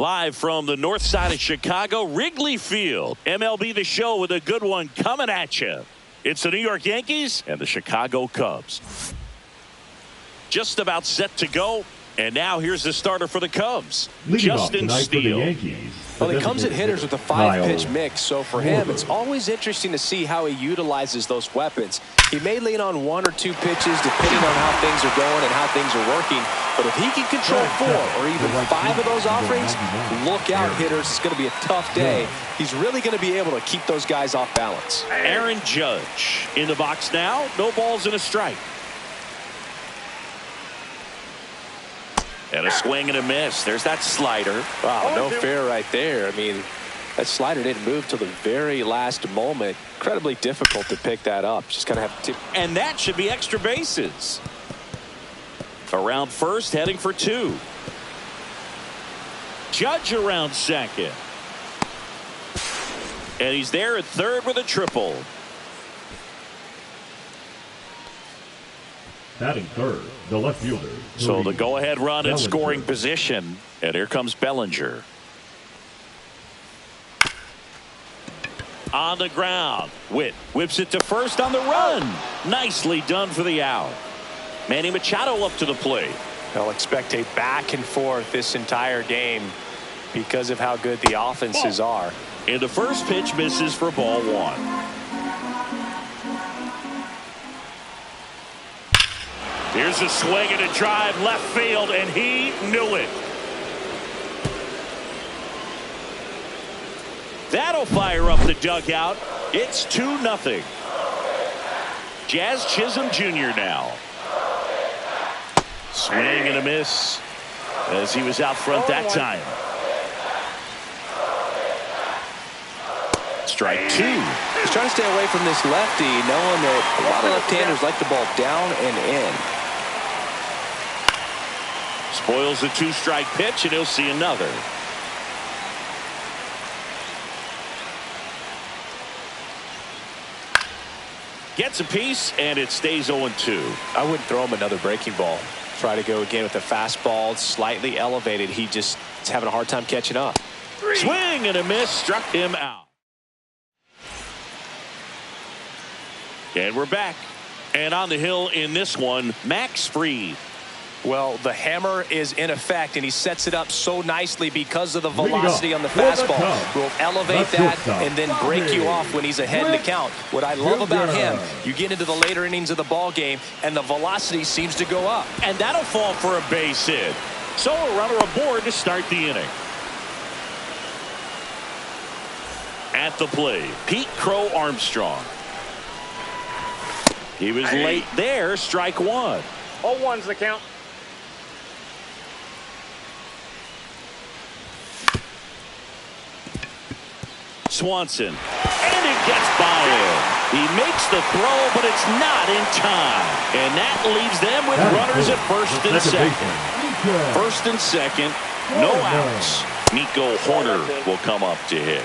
Live from the north side of Chicago, Wrigley Field. MLB The Show with a good one coming at you. It's the New York Yankees and the Chicago Cubs. Just about set to go. And now here's the starter for the Cubs, Justin Steele. Well, he comes at hitters with a 5-pitch mix, so for him, it's always interesting to see how he utilizes those weapons. He may lean on 1 or 2 pitches depending on how things are going and how things are working, but if he can control 4 or even 5 of those offerings, look out, hitters. It's going to be a tough day. He's really going to be able to keep those guys off balance. Aaron Judge in the box now. No balls and a strike. And a swing and a miss. There's that slider. Wow, no fair right there. I mean, that slider didn't move till the very last moment. Incredibly difficult to pick that up. Just kind of have to. And that should be extra bases. Around first, heading for 2. Judge around second. And he's there at third with a triple. Batting third, the left fielder. So the go-ahead run in scoring position. And here comes Bellinger. On the ground. Witt whips it to first on the run. Nicely done for the out. Manny Machado up to the plate. They'll expect a back and forth this entire game because of how good the offenses are. And the first pitch misses for ball 1. Here's a swing and a drive left field, and he knew it. That'll fire up the dugout. It's 2-0. Jazz Chisholm Jr. now. Swing and a miss as he was out front that time. Strike 2. He's trying to stay away from this lefty, knowing that a lot of left-handers like the ball down and in. Spoils a 2-strike pitch, and he'll see another. Gets a piece, and it stays 0-2. I wouldn't throw him another breaking ball. Try to go again with the fastball, slightly elevated. He just is having a hard time catching up. Swing and a miss, struck him out. And we're back. And on the hill in this one, Max Fried. Well, the hammer is in effect, and he sets it up so nicely because of the velocity on the fastball. Will elevate that and then break you off when he's ahead in the count. What I love about him, you get into the later innings of the ball game, and the velocity seems to go up. And that'll fall for a base hit. So a runner aboard to start the inning. At the plate, Pete Crow Armstrong. He was late there, strike 1. 0-1's the count. Swanson, and it gets by him. He makes the throw, but it's not in time. And that leaves them with runners at first and second. First and second, no outs. Nico Horner will come up to hit.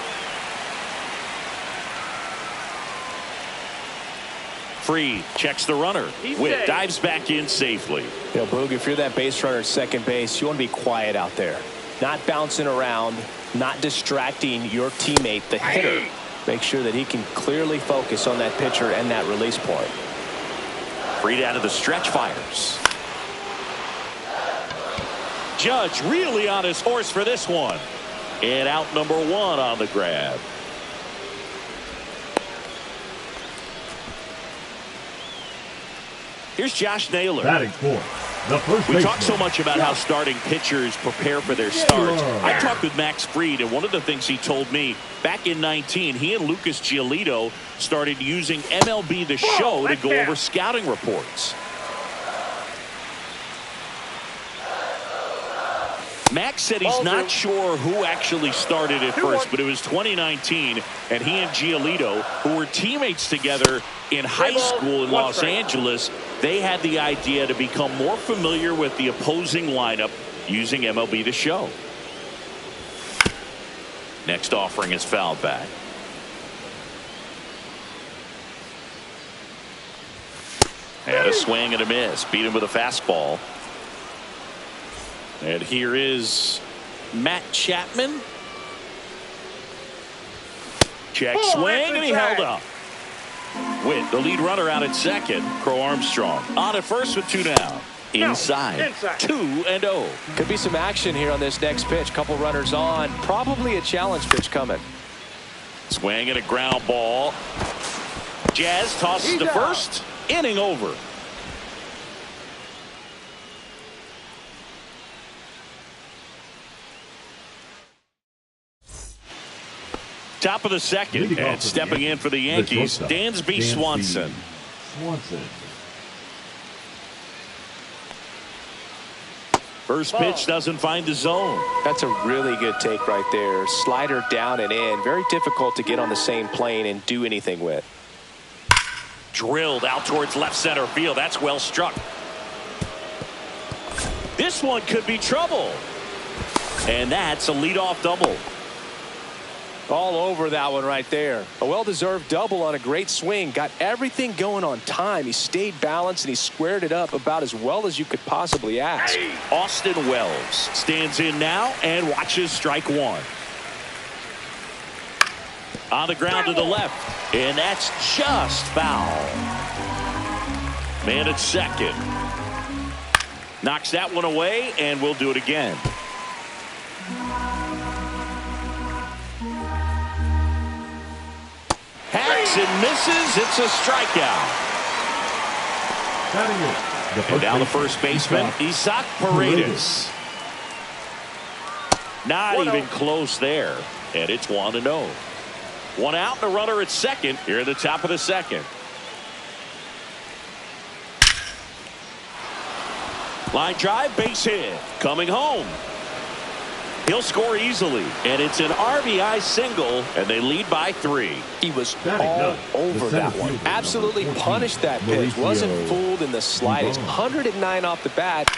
Free checks the runner. Witt dives back in safely. You know, Boog, if you're that base runner at second base, you want to be quiet out there. Not bouncing around, not distracting your teammate, the hitter. Make sure that he can clearly focus on that pitcher and that release point. Fried out of the stretch fires. Judge really on his horse for this one. And out number 1 on the grab. Here's Josh Naylor. Batting fourth. We talk so much about how starting pitchers prepare for their starts. I talked with Max Fried, and one of the things he told me back in 19, he and Lucas Giolito started using MLB The Show to go over scouting reports. Max said he's not sure who actually started at first, but it was 2019, and he and Giolito, who were teammates together in high school in Los Angeles, they had the idea to become more familiar with the opposing lineup using MLB The Show. Next offering is fouled back. And a swing and a miss. Beat him with a fastball. And here is Matt Chapman. Check swing, and he held up. Witt, the lead runner, out at second. Crow Armstrong on at first with 2 down. Inside. 2-0. Could be some action here on this next pitch. Couple runners on. Probably a challenge pitch coming. Swing and a ground ball. Jazz tosses to first. Inning over. Top of the second, and stepping in for the Yankees, Dansby Swanson. First pitch doesn't find the zone. That's a really good take right there. Slider down and in. Very difficult to get on the same plane and do anything with. Drilled out towards left center field. That's well struck. This one could be trouble. And that's a leadoff double. All over that one right there. A well-deserved double on a great swing. Got everything going on time. He stayed balanced and he squared it up about as well as you could possibly ask. Austin Wells stands in now and watches strike one. On the ground to the left. And that's just foul. Man at second. Knocks that one away, and we'll do it again. Hacks and misses. It's a strikeout. And down the first baseman, Isaac Paredes. Not even close there. And it's 1-0. One out and a runner at second here at the top of the second. Line drive, base hit. Coming home. He'll score easily, and it's an RBI single, and they lead by 3. He was all over that one. Absolutely punished that pitch. Wasn't fooled in the slightest. 109 off the bat.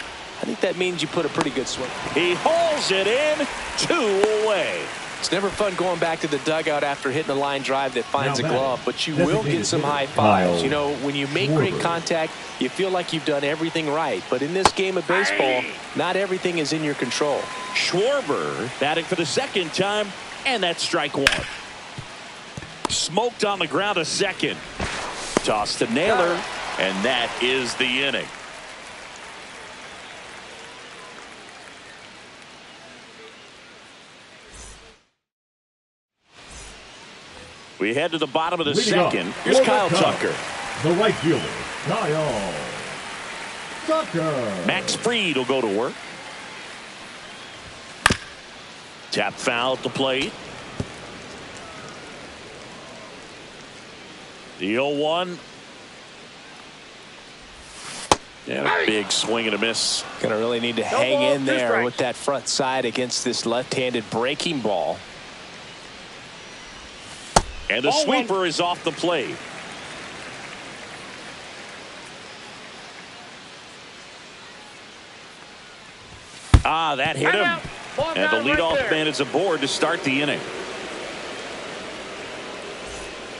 I think that means you put a pretty good swing. He hauls it in, 2 away. It's never fun going back to the dugout after hitting a line drive that finds a glove, but you will get some high fives. You know, when you make great contact, you feel like you've done everything right. But in this game of baseball, not everything is in your control. Schwarber batting for the second time, and that's strike one. Smoked on the ground a second. Toss to Naylor, and that is the inning. We head to the bottom of the second. Here's Kyle Tucker. The right fielder, Kyle Tucker. Max Fried will go to work. Tap foul at the plate. The 0-1. And a big swing and a miss. Gonna really need to hang in there with that front side against this left-handed breaking ball. And the sweeper is off the plate. That hit him. And the leadoff man is aboard to start the inning.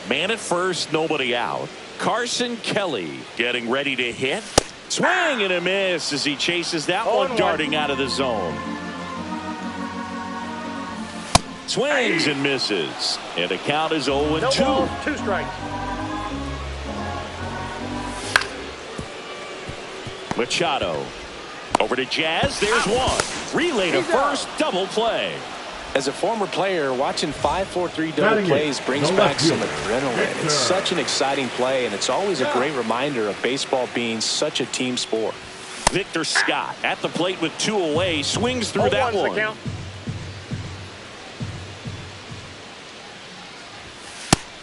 Man at first, nobody out. Carson Kelly getting ready to hit. Swing and a miss as he chases that one darting out of the zone. Swings and misses. And the count is 0-2. 2 strikes. Machado. Over to Jazz. There's one. Relay to first. Double play. As a former player, watching 5-4-3 double plays brings back some adrenaline. It's such an exciting play, and it's always a great reminder of baseball being such a team sport. Victor Scott at the plate with 2 away. Swings through that one.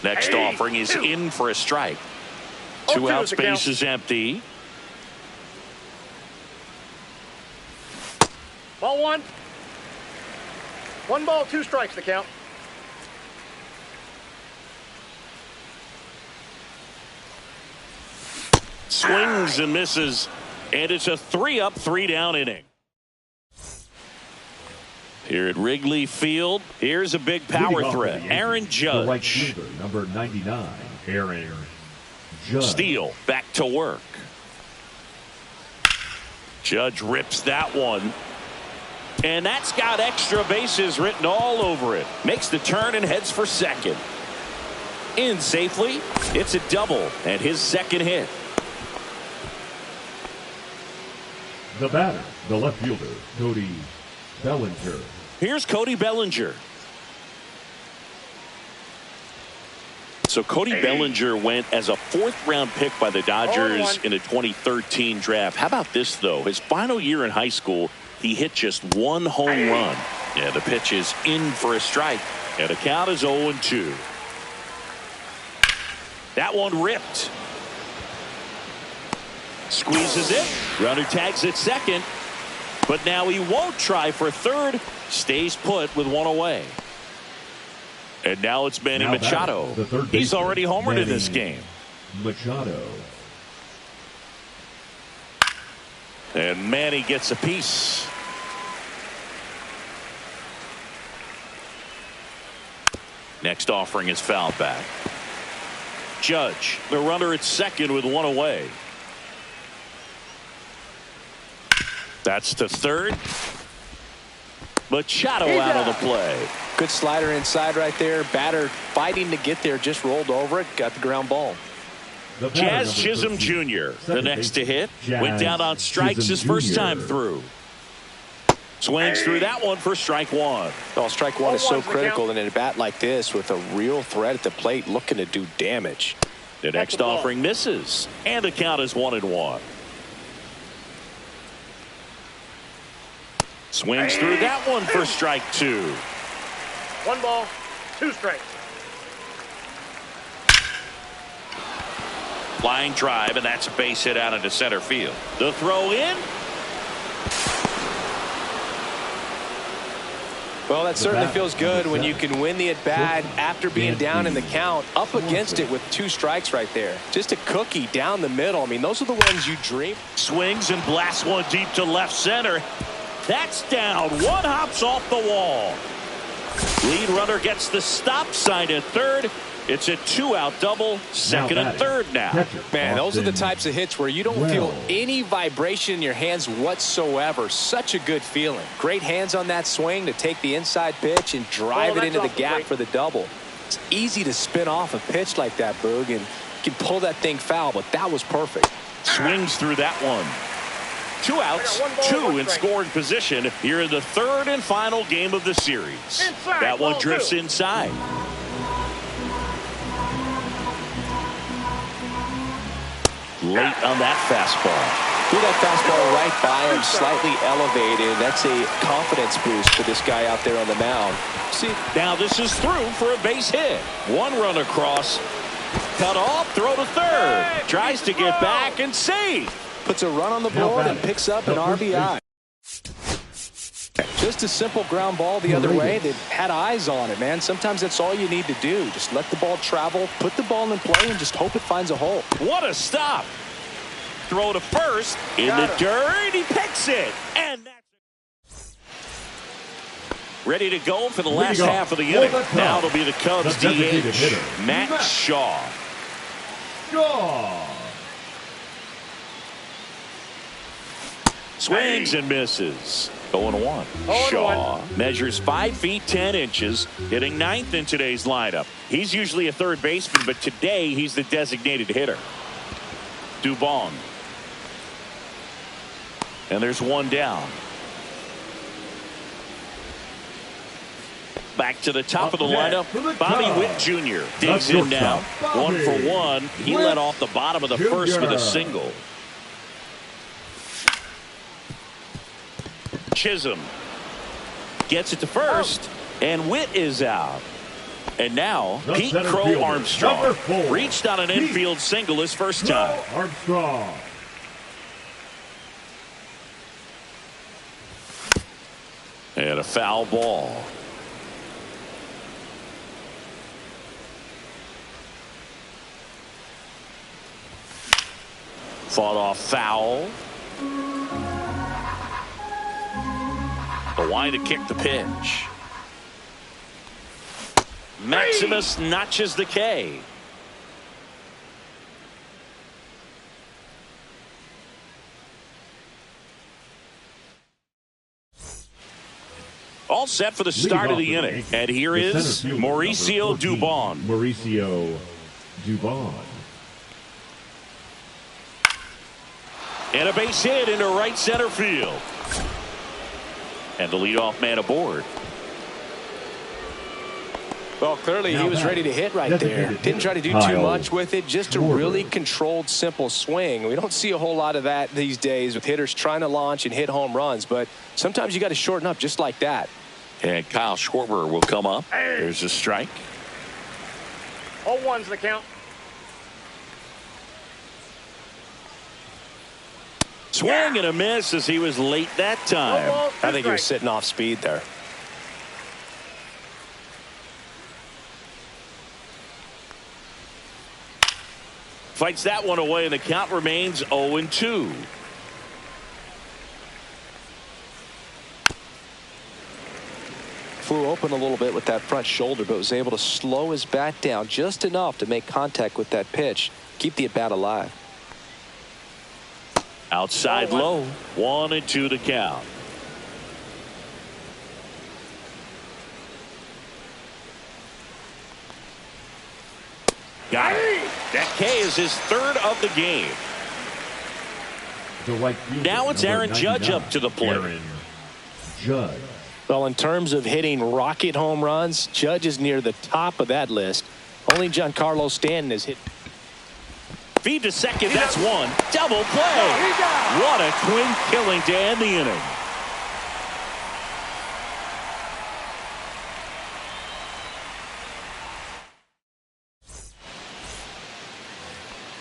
Next offering is in for a strike. 2 outs, base is empty. Ball 1. 1 ball, 2 strikes the count. Swings and misses. And it's a 3-up, 3-down inning. Here at Wrigley Field, here's a big power threat. Aaron Judge. The right fielder, number 99, Aaron Judge. Steele back to work. Judge rips that one. And that's got extra bases written all over it. Makes the turn and heads for second. In safely. It's a double and his second hit. The batter, the left fielder, Cody Bellinger. Here's Cody Bellinger. So Cody Bellinger went as a fourth-round pick by the Dodgers in a 2013 draft. How about this, though? His final year in high school, he hit just one home run. Yeah, the pitch is in for a strike. And the count is 0-2. That one ripped. Squeezes it. Runner tags at second. But now he won't try for third. Stays put with one away. And now it's Manny Machado. He's already homered in this game. Machado. And Manny gets a piece. Next offering is fouled back. Judge, the runner at second with one away. That's to third. Machado out of the play. Good slider inside right there. Batter fighting to get there. Just rolled over it. Got the ground ball. Jazz Chisholm Jr., the next to hit. Went down on strikes his first time through. Swings through that one for strike one. Well, strike one is so critical in a bat like this with a real threat at the plate looking to do damage. The next offering misses. And the count is 1-1. Swings through that one for strike two. 1 ball, 2 strikes. Line drive, and that's a base hit out into center field. The throw in. Well, that certainly feels good when you can win the at-bat after being down in the count, up against it with 2 strikes right there. Just a cookie down the middle. I mean, those are the ones you dream. Swings and blasts one deep to left center. That's down. One hops off the wall. Lead runner gets the stop sign at third. It's a 2-out double, second and third now. Man, those are the types of hits where you don't feel any vibration in your hands whatsoever. Such a good feeling. Great hands on that swing to take the inside pitch and drive it into the gap for the double. It's easy to spin off a pitch like that, Boog, and you can pull that thing foul, but that was perfect. Swings through that one. 2 outs, 2 in scoring position here in the third and final game of the series. That one drifts inside. Late on that fastball. Threw that fastball right by him, slightly elevated. That's a confidence boost for this guy out there on the mound. See, now this is through for a base hit. One run across. Cut off, throw to third. Tries to get back and save. Puts a run on the board and picks up an RBI. Just a simple ground ball the other way that had eyes on it, man. Sometimes that's all you need to do. Just let the ball travel, put the ball in play, and just hope it finds a hole. What a stop. Throw to first. In the dirt. He picks it. And that's ready to go for the last half of the inning. Now it'll be the Cubs DH, Matt Shaw. Swings and misses. 0-1. Shaw measures 5 feet 10 inches, hitting 9th in today's lineup. He's usually a third baseman, but today he's the designated hitter. Dubon. And there's one down. Back to the top of the lineup. Bobby Witt Jr. digs in now. 1 for 1. He led off the bottom of the first with a single. Chisholm gets it to first, and Witt is out. And now Pete Crow Armstrong reached on an infield single his first time. Armstrong. And a foul ball. Fought off foul. The line to kick the pitch. Maximus notches the K. All set for the start of the inning. And here is Mauricio Dubon. Mauricio Dubon. And a base hit into right center field. And the leadoff man aboard. Well, clearly he was ready to hit right there. Didn't try to do too much with it. Just a really controlled, simple swing. We don't see a whole lot of that these days with hitters trying to launch and hit home runs. But sometimes you got to shorten up just like that. And Kyle Schwarber will come up. There's a strike. 0-1's the count. Swing and a miss as he was late that time. I think he was sitting off speed there. Fights that one away, and the count remains 0-2. Flew open a little bit with that front shoulder, but was able to slow his bat down just enough to make contact with that pitch. Keep the at-bat alive. Outside low. 1-2 to count. Got it. That K is his third of the game. Now it's Aaron Judge up to the plate. Aaron Judge. Well, in terms of hitting rocket home runs, Judge is near the top of that list. Only Giancarlo Stanton has hit. Feed to second, that's one. Double play. What a twin killing to end the inning.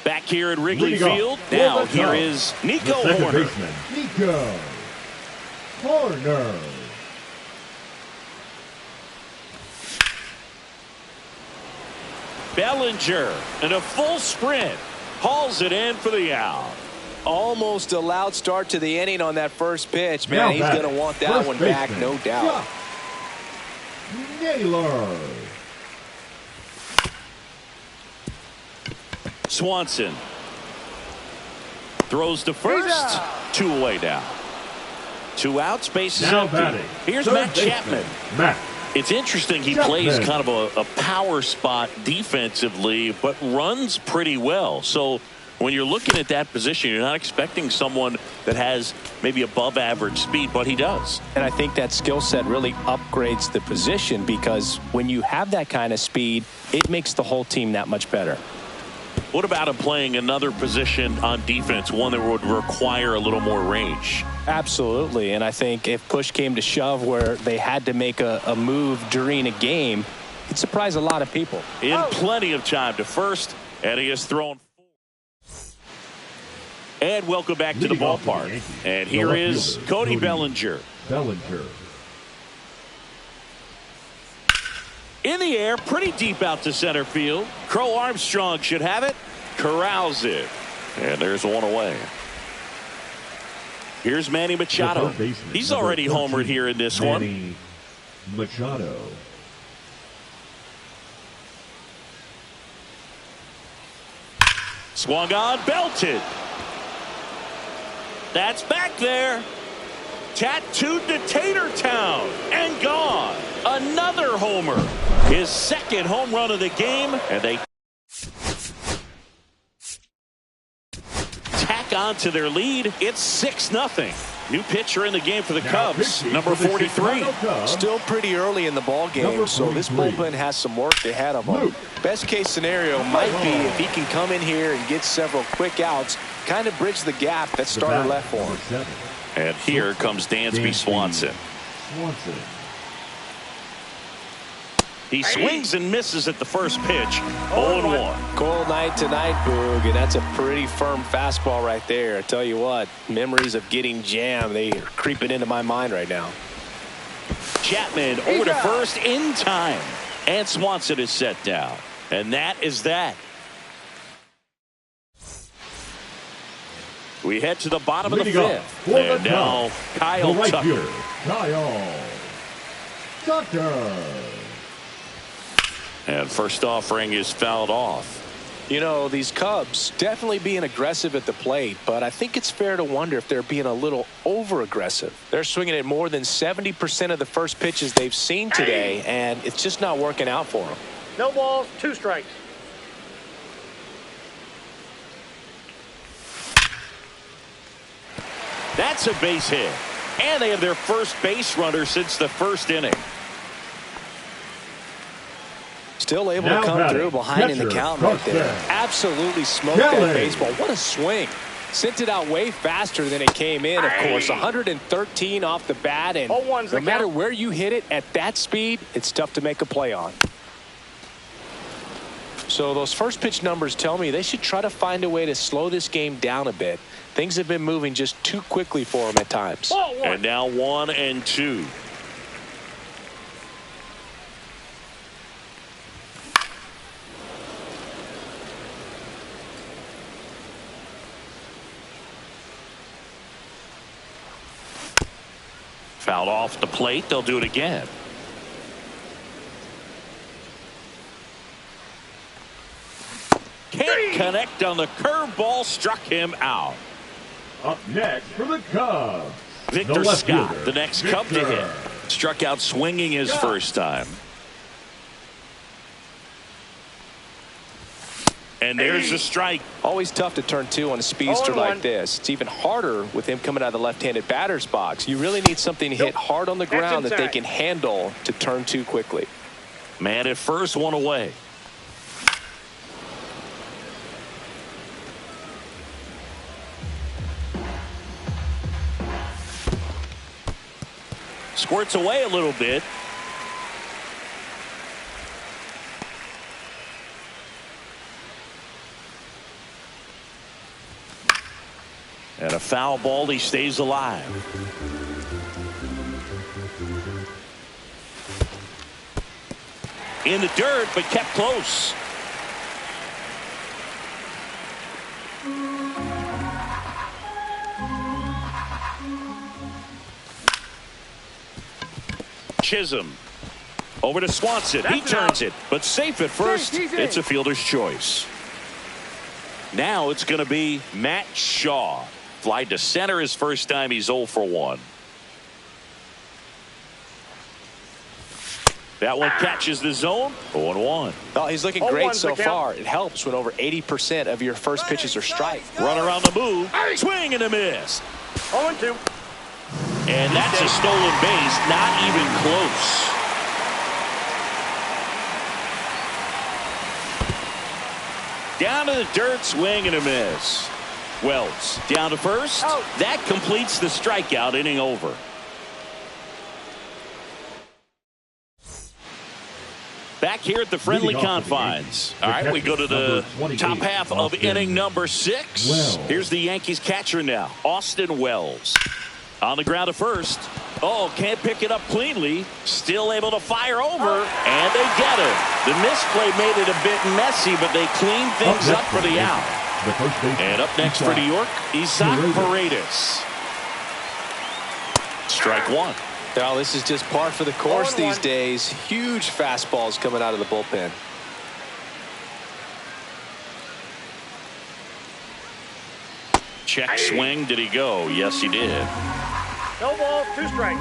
Back here at Wrigley Field, now here is Nico Horner. Nico Horner. Bellinger in a full sprint hauls it in for the out. Almost a loud start to the inning on that first pitch. Man, he's going to want that one back, no doubt. Naylor. Swanson throws to first. 2 away now. 2 outs, bases empty. Here's Matt Chapman. It's interesting, he plays kind of a power spot defensively, but runs pretty well. So when you're looking at that position, you're not expecting someone that has maybe above average speed, but he does. And I think that skill set really upgrades the position, because when you have that kind of speed, it makes the whole team that much better. What about him playing another position on defense, one that would require a little more range? Absolutely, and I think if push came to shove where they had to make a move during a game, it'd surprise a lot of people. In plenty of time to first, and he has thrown. And welcome back to the ballpark. And here is Cody Bellinger. In the air, pretty deep out to center field. Crow Armstrong should have it. Corrals it. And there's one away. Here's Manny Machado. He's already homered here in this one. Machado. Swung on, belted. That's back there. Tattooed to Tatertown and gone. Another homer. His second home run of the game, and they tack on to their lead. It's 6-0. New pitcher in the game for the Cubs, number 43. Still pretty early in the ball game, so this bullpen has some work ahead of them. Best case scenario might be if he can come in here and get several quick outs, kind of bridge the gap that starter left for him. And here comes Dansby Swanson. He swings and misses at the first pitch. 0-1. Cold night tonight, Boog, and that's a pretty firm fastball right there. I tell you what, memories of getting jammed, they are creeping into my mind right now. Chapman over to first in time. And Swanson is set down. And that is that. We head to the bottom of the fifth. And now Kyle Tucker. And first offering is fouled off. You know, these Cubs definitely being aggressive at the plate, but I think it's fair to wonder if they're being a little over-aggressive. They're swinging at more than 70% of the first pitches they've seen today, and it's just not working out for them. No balls, 2 strikes. That's a base hit. And they have their first base runner since the first inning. Still able to come through behind in the count right there. Absolutely smoked that baseball. What a swing. Sent it out way faster than it came in, of course. 113 off the bat, and no matter where you hit it at that speed, it's tough to make a play on. So those first pitch numbers tell me they should try to find a way to slow this game down a bit. Things have been moving just too quickly for them at times. And now 1-2. Fouled off the plate. They'll do it again. Can't connect on the curveball. Struck him out. Up next for the Cubs, Victor Scott, the next Cub to hit. Struck out swinging his first time. And there's a strike. Always tough to turn 2 on a speedster like this. It's even harder with him coming out of the left-handed batter's box. You really need something to hit hard on the ground that they can handle to turn 2 quickly. Man at first, 1 away. Squirts away a little bit. And a foul ball. He stays alive. In the dirt, but kept close. Chisholm over to Swanson. He turns it, but safe at first. It's a fielder's choice. Now it's going to be Matt Shaw. Flied to center his first time. He's 0 for 1. That one catches the zone. 0-1. Oh, he's looking great so far. It helps when over 80% of your first pitches are strike. Runner on the move. Swing and a miss. 0-2. And that's a stolen base. Not even close. Down to the dirt. Swing and a miss. Wells down to first. That completes the strikeout. Inning over. Back here at the friendly confines. All right, we go to the top half of inning number 6. Here's the Yankees catcher now, Austin Wells. On the ground to first. Oh, can't pick it up cleanly. Still able to fire over, and they get it. The misplay made it a bit messy, but they clean things up for the out. And up next for New York, Isaac Paredes. Strike 1. Well, this is just par for the course these days. Huge fastballs coming out of the bullpen. Check swing. Did he go? Yes, he did. No balls, 2 strikes.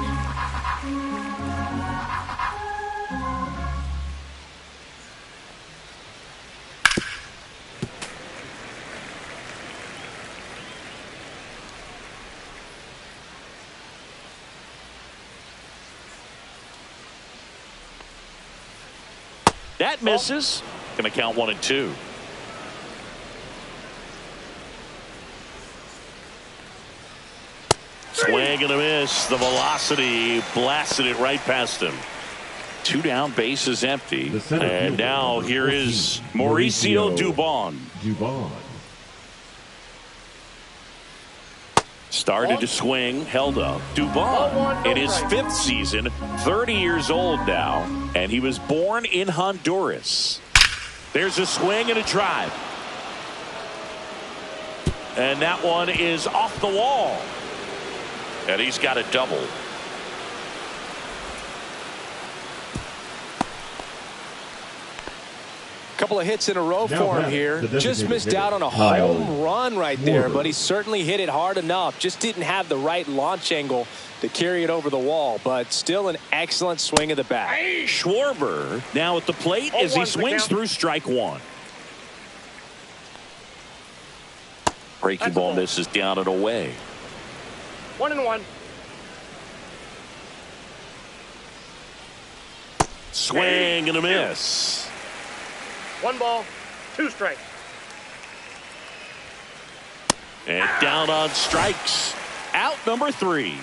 That misses. Going to count 1 and 2. Swing and a miss. The velocity blasted it right past him. 2 down, base is empty. And now here is Mauricio Dubon. Started to swing, held up. Dubon in his 5th season, 30 years old now, and he was born in Honduras. There's a swing and a drive. And that one is off the wall. And he's got a double. Couple of hits in a row for him here. Just missed out on a Kyle home run right there, but he certainly hit it hard enough. Just didn't have the right launch angle to carry it over the wall, but still an excellent swing of the bat. Schwarber now at the plate as he swings through strike one. Breaking ball misses down and away. 1-1. Swing and a miss. 1 ball, 2 strikes. And down on strikes. Out number 3.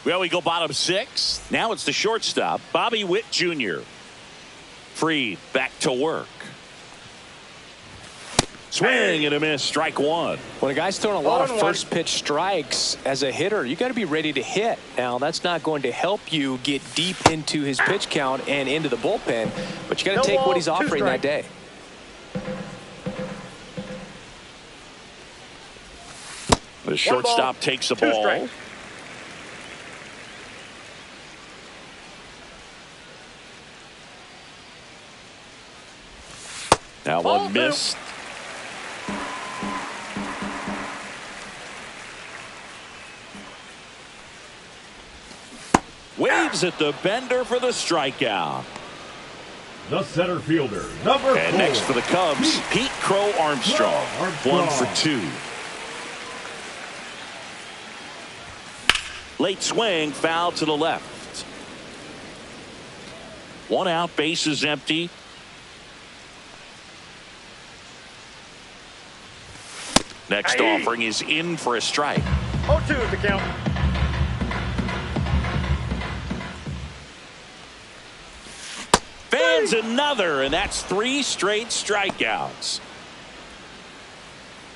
Well, we go bottom 6. Now it's the shortstop, Bobby Witt Jr. Freed back to work. Swing and a miss, strike one. When a guy's throwing a lot of first pitch strikes as a hitter, you got to be ready to hit. Now, that's not going to help you get deep into his pitch count and into the bullpen, but you got to take what he's offering that day. The shortstop takes the ball. Strikes. Now one missed. Waves at the bender for the strikeout. The center fielder, number 4. And next for the Cubs, Pete Crow Armstrong. 1 for 2. Late swing, foul to the left. 1 out, bases empty. Next offering is in for a strike. 0-2 is the count. Fans another, and that's 3 straight strikeouts.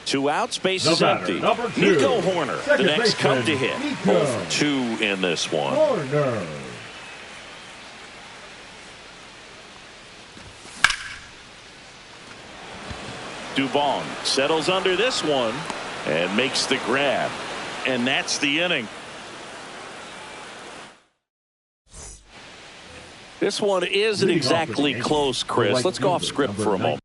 2 outs, bases empty. Number 2. Nico Horner, the next Cub to hit. Nico. 0 for 2 in this one. Horner. Dubon settles under this one and makes the grab. And that's the inning. This one isn't exactly close, Chris. Let's go off script for a moment.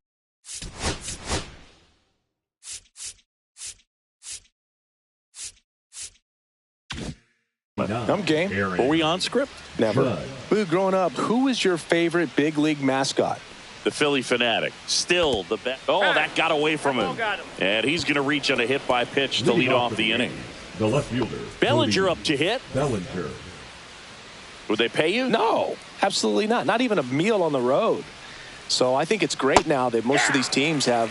I'm game. Were we on script? Never. Boo, growing up, who was your favorite big league mascot? The Philly Fanatic. Still the best. Oh, that got away from him. And he's going to reach on a hit by pitch to lead off the inning. The left fielder. Bellinger up to hit. Bellinger. Would they pay you? No, absolutely not. Not even a meal on the road. So I think it's great now that most of these teams have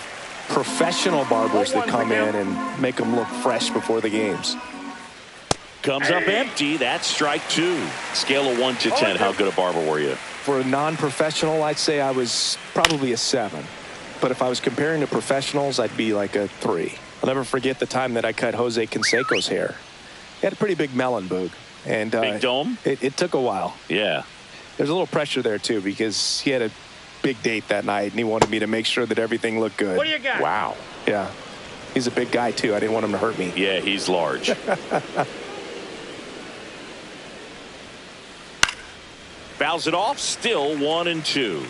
professional barbers that come in and make them look fresh before the games. Comes up empty. That's strike 2. Scale of 1 to 10. How good a barber were you? For a non-professional, I'd say I was probably a 7. But if I was comparing to professionals, I'd be like a 3. I'll never forget the time that I cut Jose Canseco's hair. He had a pretty big melon, Boog. And big dome? It took a while. Yeah. There's a little pressure there, too, because he had a big date that night, and he wanted me to make sure that everything looked good. What do you got? Wow. Yeah. He's a big guy, too. I didn't want him to hurt me. Yeah, he's large. Fouls it off, still 1-2.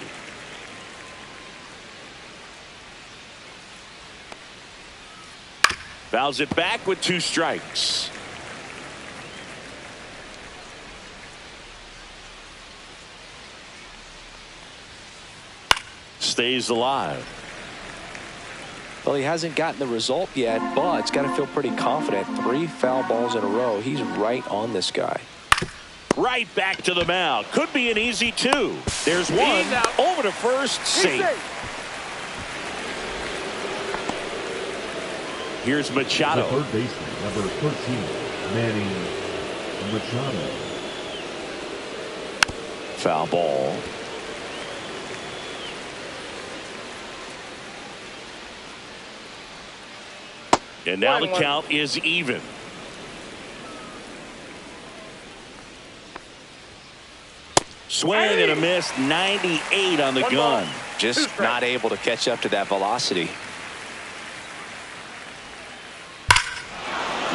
Fouls it back with 2 strikes. Stays alive. Well, he hasn't gotten the result yet, but it's got to feel pretty confident. 3 foul balls in a row. He's right on this guy. Right back to the mound. Could be an easy 2. There's 1 over to first, safe. Here's Machado. The third baseman, number 13, Manny Machado. Foul ball. And now the count is even. Swing and a miss. 98 on the gun. Just not able to catch up to that velocity.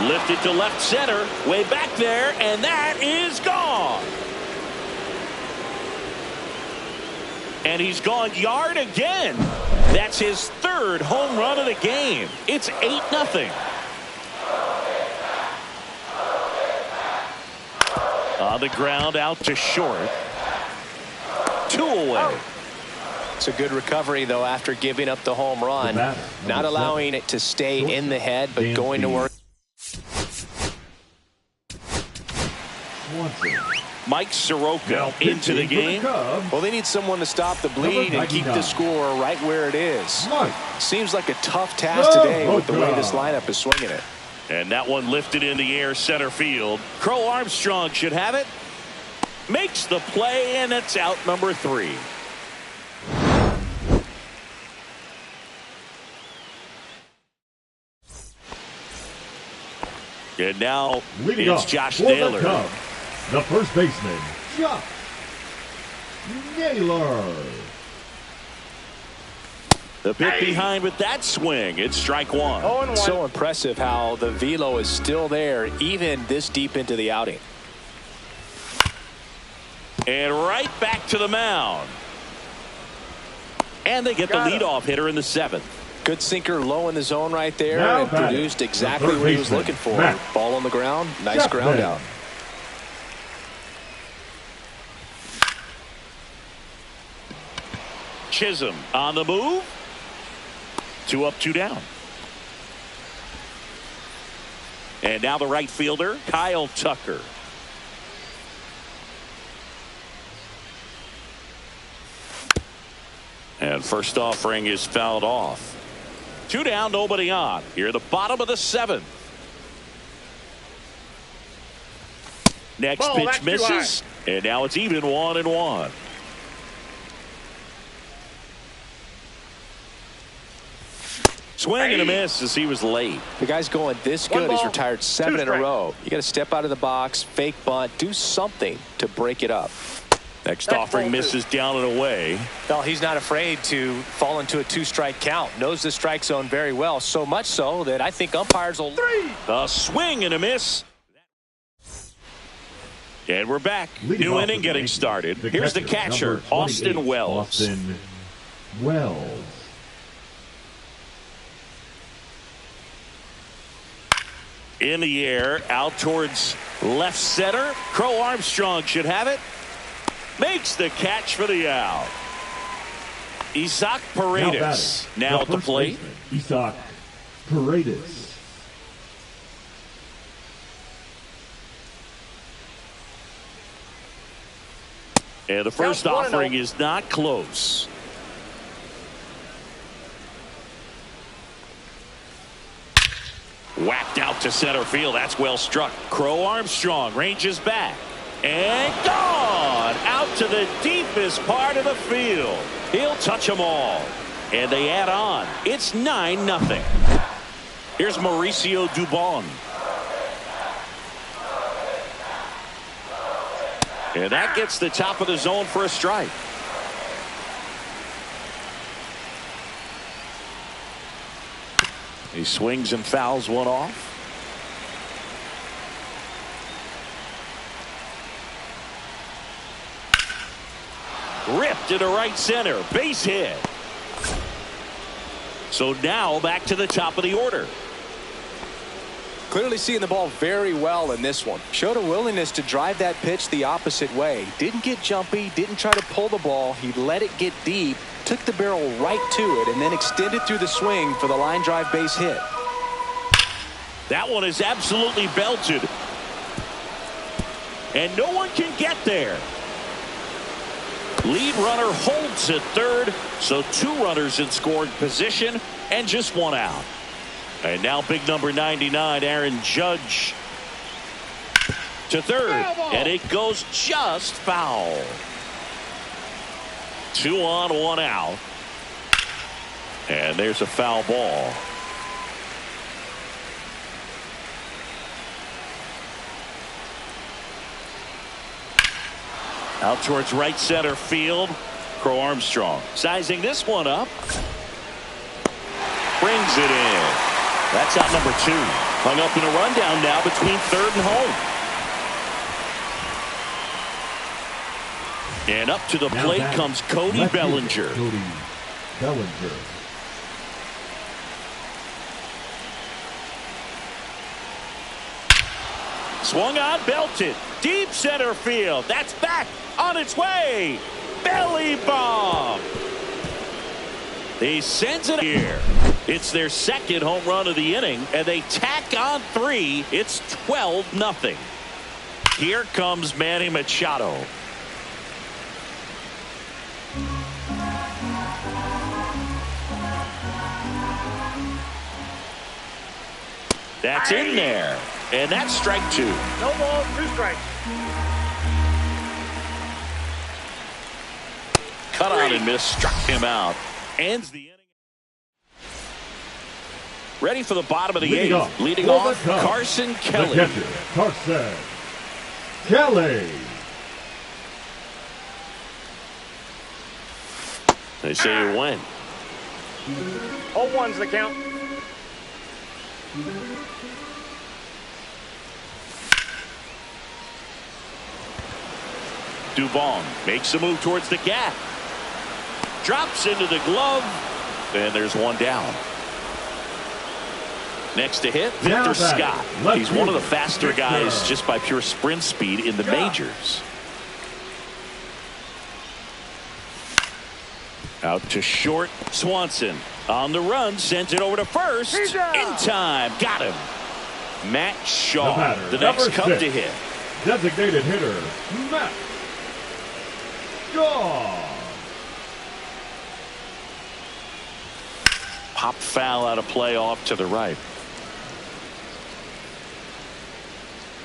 Lifted to left center, way back there, and that is gone. And he's gone yard again. That's his third home run of the game. It's 8-0. On the ground, out to short. 2 away. It's a good recovery, though, after giving up the home run. Not allowing it to stay in the head, but going to work. Mike Soroka into the game. Well, they need someone to stop the bleed and keep the score right where it is. Seems like a tough task today with the way this lineup is swinging it. And that one lifted in the air center field. Crow Armstrong should have it. Makes the play, and it's out number 3. And now it's Josh Naylor. The first baseman, Josh Naylor. The pick behind with that swing. It's strike 1. So impressive how the velo is still there even this deep into the outing. And right back to the mound. And they get the leadoff hitter in the 7th. Good sinker low in the zone right there, and produced exactly what he was looking for. Ball on the ground, nice ground out. Chisholm on the move. 2 up, 2 down. And now the right fielder, Kyle Tucker. And first offering is fouled off. 2 down, nobody on. Here at the bottom of the 7th. Next pitch misses. And now it's even 1-1. Swing and a miss as he was late. The guy's going this good. He's retired 7 in a row. You got to step out of the box, fake bunt, do something to break it up. Next offering misses down and away. Well, he's not afraid to fall into a 2-strike count. Knows the strike zone very well, so much so that I think umpires will. A swing and a miss. And we're back. New inning getting started. Here's the catcher, Austin Wells. In the air, out towards left center. Crow Armstrong should have it. Makes the catch for the out. Isaac Paredes now at the plate. Isaac Paredes. And the first offering is not close. Whacked out to center field. That's well struck. Crow Armstrong ranges back. And gone out to the deepest part of the field. He'll touch them all. And they add on. It's 9-0. Here's Mauricio Dubon. And that gets the top of the zone for a strike. He swings and fouls one off. Ripped into right center. Base hit. So now back to the top of the order. Clearly seeing the ball very well in this one. Showed a willingness to drive that pitch the opposite way. Didn't get jumpy. Didn't try to pull the ball. He let it get deep. Took the barrel right to it and then extended through the swing for the line drive base hit. That one is absolutely belted. And no one can get there. Lead runner holds at third. So 2 runners in scoring position and just 1 out. And now big number 99, Aaron Judge, to third. And it goes just foul. 2 on, 1 out. And there's a foul ball. Out towards right center field. Crow Armstrong sizing this one up. Brings it in. That's out number 2. Hung up in a rundown now between third and home. And up to the plate comes Cody Bellinger. Cody Bellinger. Swung on, belted. Deep center field. That's back on its way. Belly bomb. He sends it here. It's their second home run of the inning, and they tack on 3. It's 12-0. Here comes Manny Machado. That's in there. And that's strike 2. No ball, 2 strikes. Cut on and miss, struck him out. Ends the inning. Ready for the bottom of the 8th. Leading off, Carson Kelly. The catcher, Carson Kelly. They say you win. 0-1's the count. Dubon makes a move towards the gap. Drops into the glove. And there's one down. Next to hit, Victor Scott. He's one of the faster guys just by pure sprint speed in the majors. Out to short. Swanson on the run. Sends it over to first. In time. Got him. Matt Shaw, the next Cub to hit. Designated hitter, Matt Shaw. Pop foul out of play off to the right.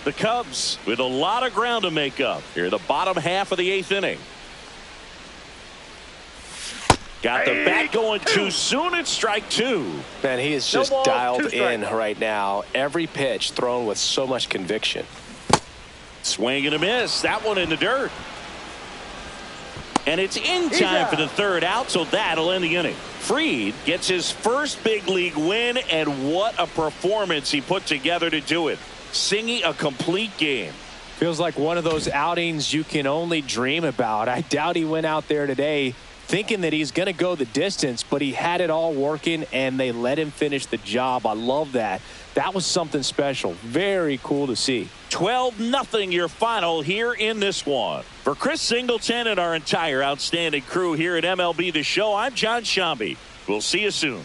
The Cubs with a lot of ground to make up here, the bottom half of the 8th inning. Got the bat going too soon. It's strike 2. Man, he is just dialed in right now. Every pitch thrown with so much conviction. Swing and a miss. That one in the dirt. And it's in time for the 3rd out, so that'll end the inning. Fried gets his first big league win, and what a performance he put together to do it. Singing a complete game. Feels like one of those outings you can only dream about. I doubt he went out there today thinking that he's going to go the distance, but he had it all working, and they let him finish the job. I love that. That was something special. Very cool to see. 12-0 your final here in this one. For Chris Singleton and our entire outstanding crew here at MLB The Show, I'm John Shambi. We'll see you soon.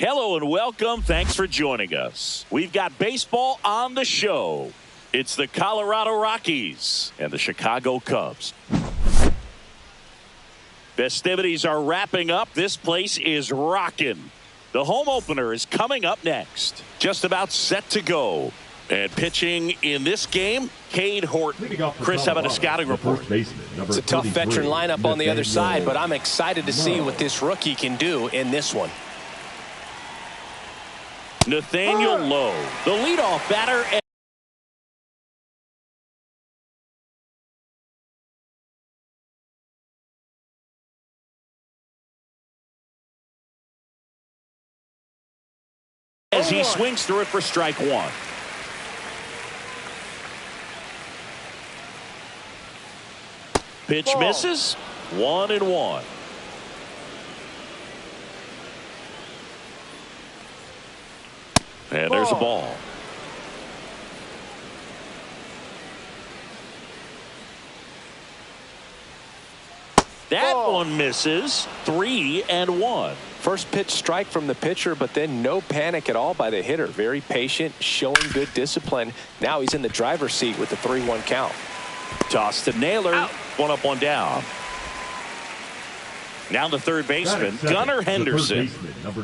Hello and welcome. Thanks for joining us. We've got baseball on the show. It's the Colorado Rockies and the Chicago Cubs. Festivities are wrapping up. This place is rocking. The home opener is coming up next. Just about set to go. And pitching in this game, Cade Horton. Chris, how about a scouting report? It's a tough veteran lineup on the other side, but I'm excited to see what this rookie can do in this one. Nathaniel Lowe, the leadoff batter. As he swings through it for strike one. Pitch misses. 1-1. And there's a ball. That one misses. 3-1. First pitch strike from the pitcher, but then no panic at all by the hitter. Very patient, showing good discipline. Now he's in the driver's seat with the 3-1 count. Toss to Naylor. Out. 1 up, 1 down. Now the third baseman, Gunnar Henderson.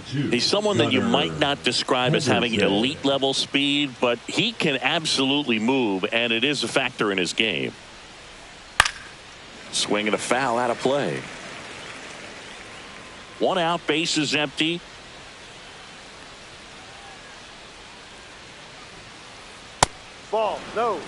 He's someone that you might not describe as having elite level speed, but he can absolutely move, and it is a factor in his game. Swing and a foul out of play. 1 out, base is empty. Ball, no.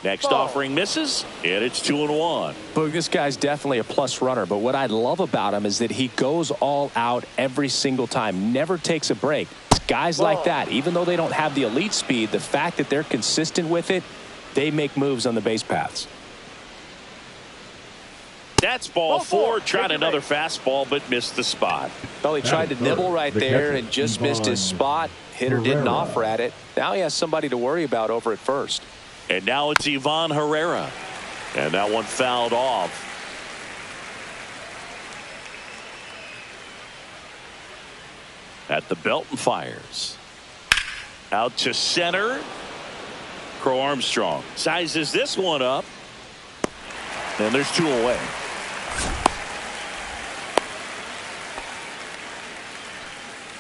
Next offering misses, and it's 2-1. But this guy's definitely a plus runner, but what I love about him is that he goes all out every single time, never takes a break. Guys like that, even though they don't have the elite speed, the fact that they're consistent with it, they make moves on the base paths. That's ball 4. Tried another fastball, but missed the spot. Well, he tried to nibble right there and just missed his spot. Hitter didn't offer at it. Now he has somebody to worry about over at first. And now it's Ivan Herrera. And that one fouled off. At the belt and fires. Out to center. Crow Armstrong sizes this one up. And there's 2 away.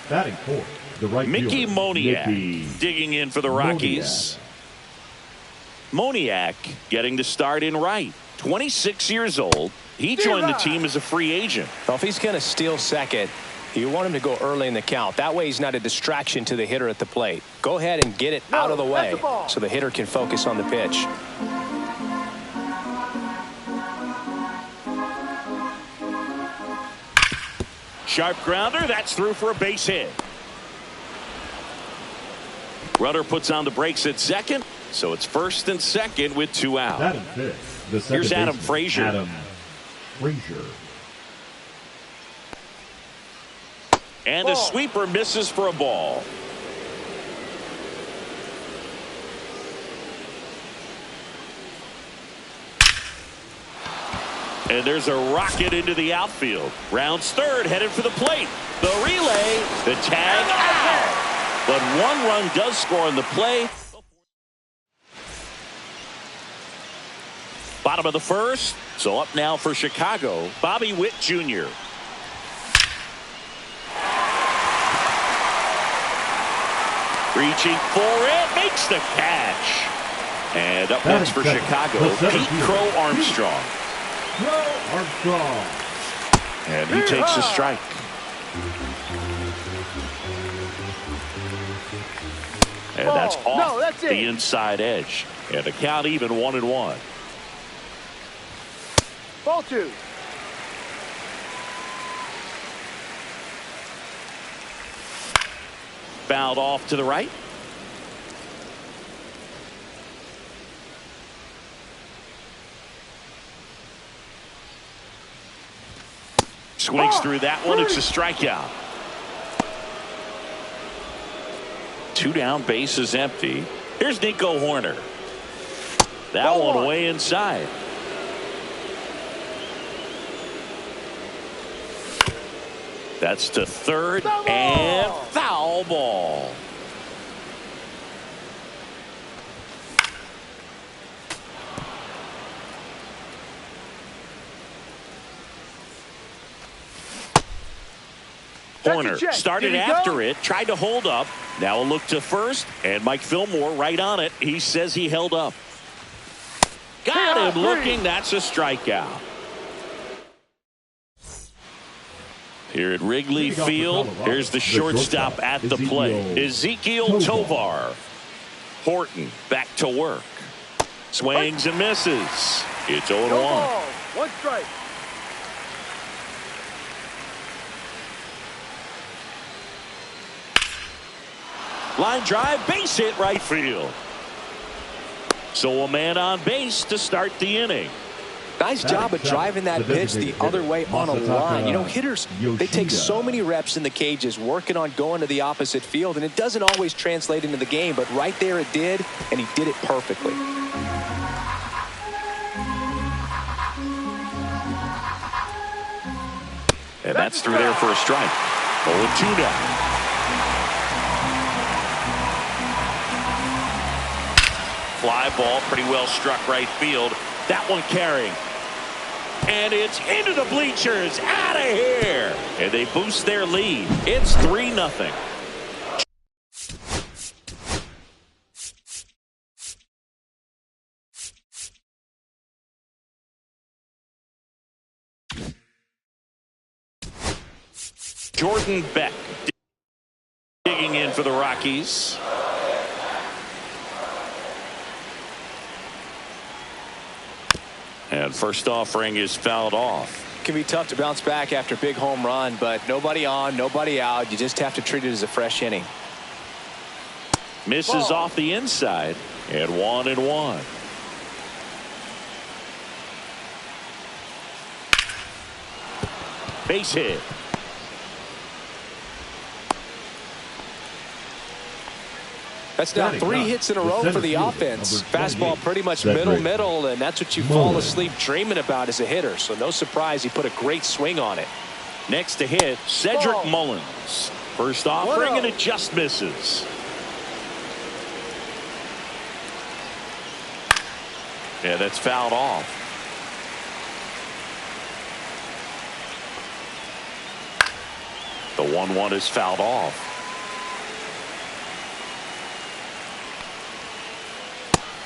Batting fourth, the right Mickey fielder, Moniak digging in for the Rockies. Moniak getting the start in right. 26 years old. He joined the team as a free agent. Well, if he's going to steal second, you want him to go early in the count. That way he's not a distraction to the hitter at the plate. Go ahead and get it out of the way so the hitter can focus on the pitch. Sharp grounder. That's through for a base hit. Runner puts on the brakes at second. So it's first and second with 2 out. Here's Adam Frazier. And a sweeper misses for a ball. And there's a rocket into the outfield. Rounds third, headed for the plate. The relay, the tag out. But 1 run does score on the play. Bottom of the first. So up now for Chicago, Bobby Witt Jr. Reaching for it, makes the catch. And up next for Chicago, Pete Crow Armstrong. And he takes a strike. And that's off the inside edge. And the count even 1-1. Ball 2. Fouled off to the right. Swings through that one. It's a strikeout. 2 down, base is empty. Here's Nico Hoerner. That one way inside. That's to third and foul ball. Horner started after it, tried to hold up. Now a look to first, and Mike Fillmore right on it. He says he held up. Got him looking. That's a strikeout. Here at Wrigley Field, here's the shortstop at the plate, Ezekiel Tovar. Horton back to work. Swings and misses. It's 0-1. 1 strike. Line drive, base hit right field. So a man on base to start the inning. Nice job of driving that pitch the other way on a line. You know, hitters, they take so many reps in the cages working on going to the opposite field, and it doesn't always translate into the game, but right there it did, and he did it perfectly. And that's through there for a strike. 0-2 now. Fly ball, pretty well struck right field. That one carrying. And it's into the bleachers. Out of here. And they boost their lead. It's 3-0. Jordan Beck digging in for the Rockies. And first offering is fouled off. Can be tough to bounce back after a big home run, but nobody on, nobody out. You just have to treat it as a fresh inning. Misses off the inside, and 1-1. Base hit. That's now 3 hits in a row for the offense. Fastball pretty much middle, and that's what you fall asleep dreaming about as a hitter. So no surprise he put a great swing on it. Next to hit, Cedric Mullins. First offering, and it just misses. Yeah, that's fouled off. The 1-1 is fouled off.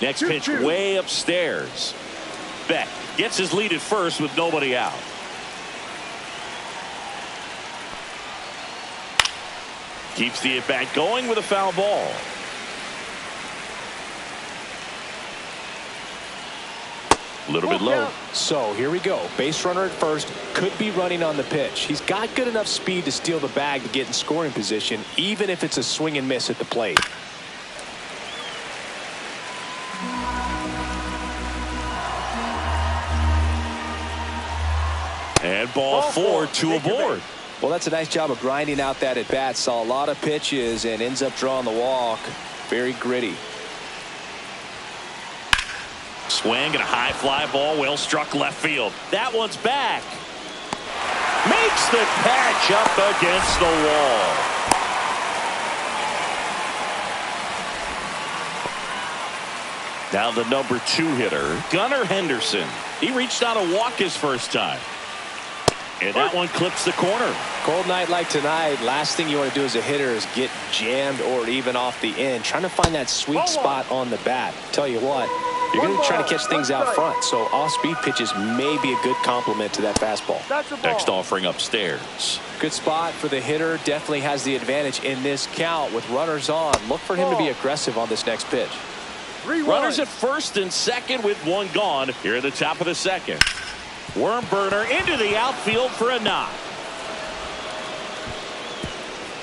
Next pitch way upstairs. Beck gets his lead at first with nobody out. Keeps the at-bat going with a foul ball. A little bit low. So here we go. Base runner at first. Could be running on the pitch. He's got good enough speed to steal the bag to get in scoring position, even if it's a swing and miss at the plate. And ball 4, 2 aboard. Well, that's a nice job of grinding out that at bat. Saw a lot of pitches and ends up drawing the walk. Very gritty. Swing and a high fly ball, well struck left field. That one's back. Makes the catch up against the wall. Now the number 2 hitter, Gunnar Henderson. He reached out a walk his first time. And that one clips the corner. Cold night like tonight, last thing you want to do as a hitter is get jammed or even off the end. Trying to find that sweet spot on the bat. Tell you what, you're going to be trying to catch things out front, so off-speed pitches may be a good complement to that fastball. Next offering upstairs. Good spot for the hitter. Definitely has the advantage in this count with runners on. Look for him to be aggressive on this next pitch. Runners at first and second with 1 gone here at the top of the second. Worm burner into the outfield for a knock.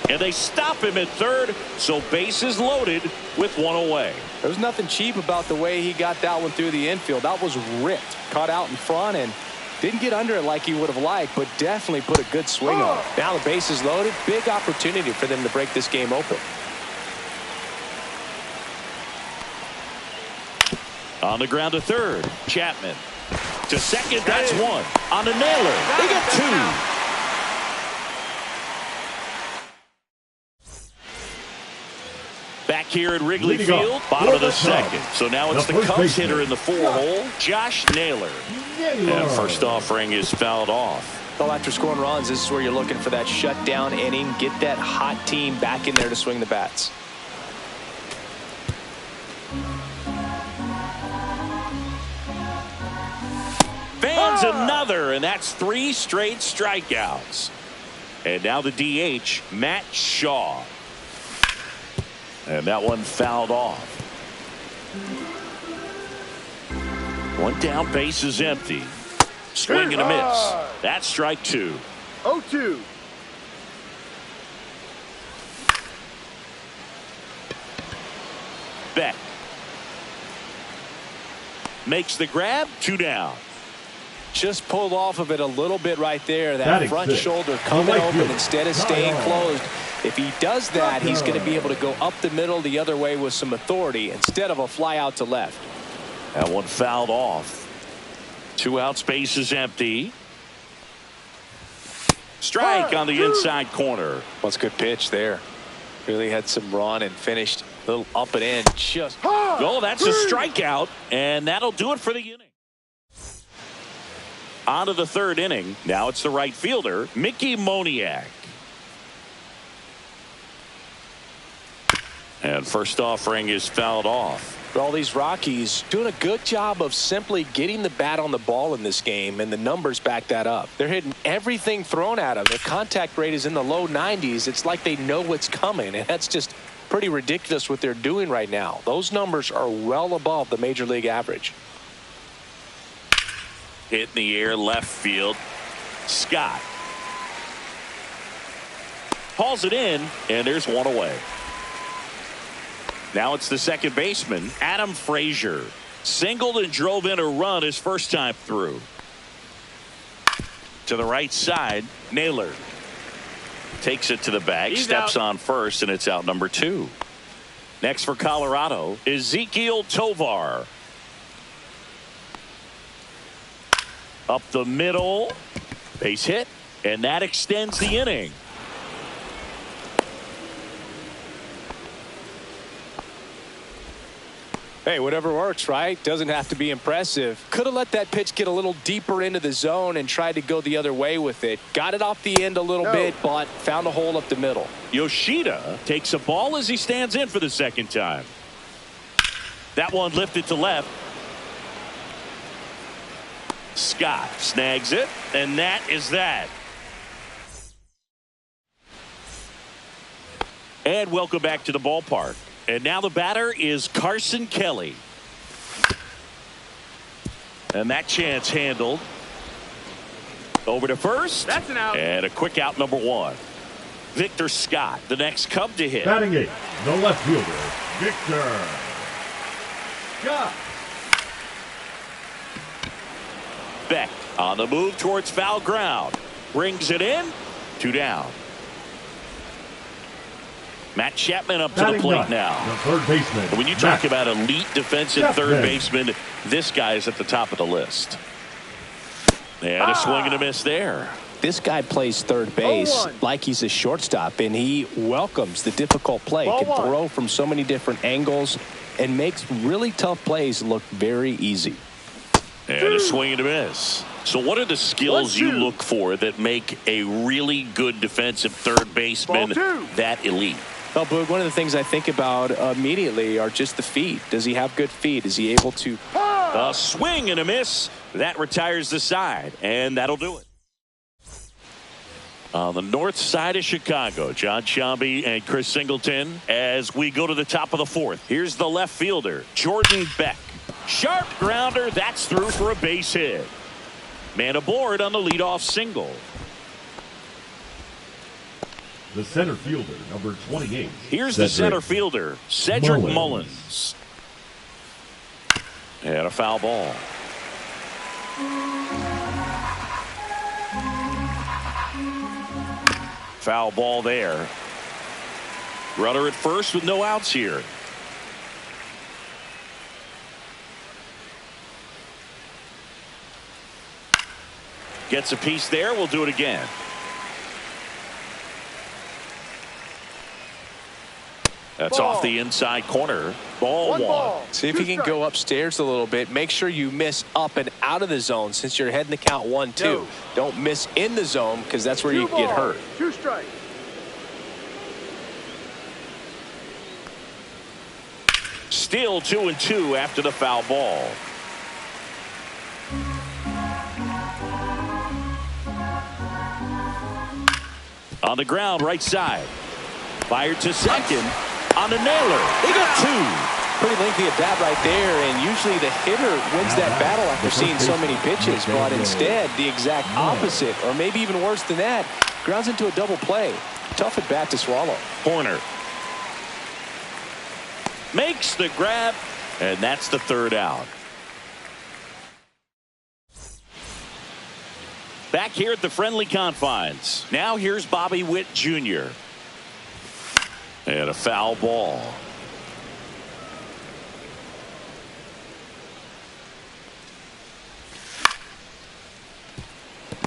And they stop him at third, so base is loaded with 1 away. There was nothing cheap about the way he got that one through the infield. That was ripped. Caught out in front and didn't get under it like he would have liked, but definitely put a good swing on it. Now the base is loaded. Big opportunity for them to break this game open. On the ground to third, Chapman. To second, that's 1. On the nailer, they get 2. Back here at Wrigley Field, bottom of the second. So now it's the Cubs hitter in the 4-hole, Josh Naylor. And first offering is fouled off. Well, after scoring runs, this is where you're looking for that shutdown inning. Get that hot team back in there to swing the bats. Fans another, and that's 3 straight strikeouts. And now the DH, Matt Shaw. And that one fouled off. One down, base is empty. Swing and a miss. That's strike 2. 0-2. Beck makes the grab. 2 down. Just pulled off of it a little bit right there. That front shoulder coming open instead of staying closed. If he does that, he's going to be able to go up the middle the other way with some authority instead of a fly out to left. That one fouled off. 2 outs, base is empty. Strike on the inside corner. What's a good pitch there. Really had some run and finished a little up and in. Just oh, that's a strikeout, and that'll do it for the inning. On to the 3rd inning. Now it's the right fielder, Mickey Moniak. And first offering is fouled off. All these Rockies doing a good job of simply getting the bat on the ball in this game, and the numbers back that up. They're hitting everything thrown at them. Their contact rate is in the low 90s. It's like they know what's coming, and that's just pretty ridiculous what they're doing right now. Those numbers are well above the major league average. Hit in the air, left field. Scott hauls it in, and there's one away. Now it's the second baseman, Adam Frazier. Singled and drove in a run his first time through. To the right side, Naylor takes it to the bag, steps on first, and it's out number 2. Next for Colorado, Ezequiel Tovar. Up the middle, base hit, and that extends the inning. Hey, whatever works, right? Doesn't have to be impressive. Could have let that pitch get a little deeper into the zone and tried to go the other way with it. Got it off the end a little bit, but found a hole up the middle. Yoshida takes a ball as he stands in for the second time. That one lifted to left. Scott snags it, and that is that. And welcome back to the ballpark. And now the batter is Carson Kelly. And that chance handled. Over to first. That's an out. And a quick out, number 1. Victor Scott, the next Cub to hit. Batting 8, the left fielder, Victor Scott. Beck on the move towards foul ground. Brings it in. 2 down. Matt Chapman up to the plate now. The third baseman. When you talk about elite defensive third baseman, this guy is at the top of the list. And a swing and a miss there. This guy plays third base like he's a shortstop, and he welcomes the difficult play. Can throw from so many different angles and makes really tough plays look very easy. And a swing and a miss. So what are the skills you look for that make a really good defensive third baseman that elite? Well, Boog, one of the things I think about immediately are just the feet. Does he have good feet? Is he able to? A swing and a miss. That retires the side, and that'll do it. On the north side of Chicago, John Sciambi and Chris Singleton as we go to the top of the 4th. Here's the left fielder, Jordan Beck. Sharp grounder. That's through for a base hit. Man aboard on the leadoff single. The center fielder, number 28. Here's the center fielder, Cedric Mullins. And a foul ball. Foul ball there. Runner at first with no outs here. Gets a piece there. We'll do it again. That's off the inside corner. Ball one. See if you can go upstairs a little bit. Make sure you miss up and out of the zone since you're heading to count 1-2. Don't miss in the zone because that's where you can get hurt. 2 strikes. Still 2-2 after the foul ball. On the ground, right side. Fired to second on a nailer. They got 2. Pretty lengthy at bat right there, and usually the hitter wins that battle after seeing so many pitches, but instead the exact opposite, or maybe even worse than that, grounds into a double play. Tough at bat to swallow. Corner. Makes the grab, and that's the 3rd out. Back here at the friendly confines. Now here's Bobby Witt Jr. And a foul ball.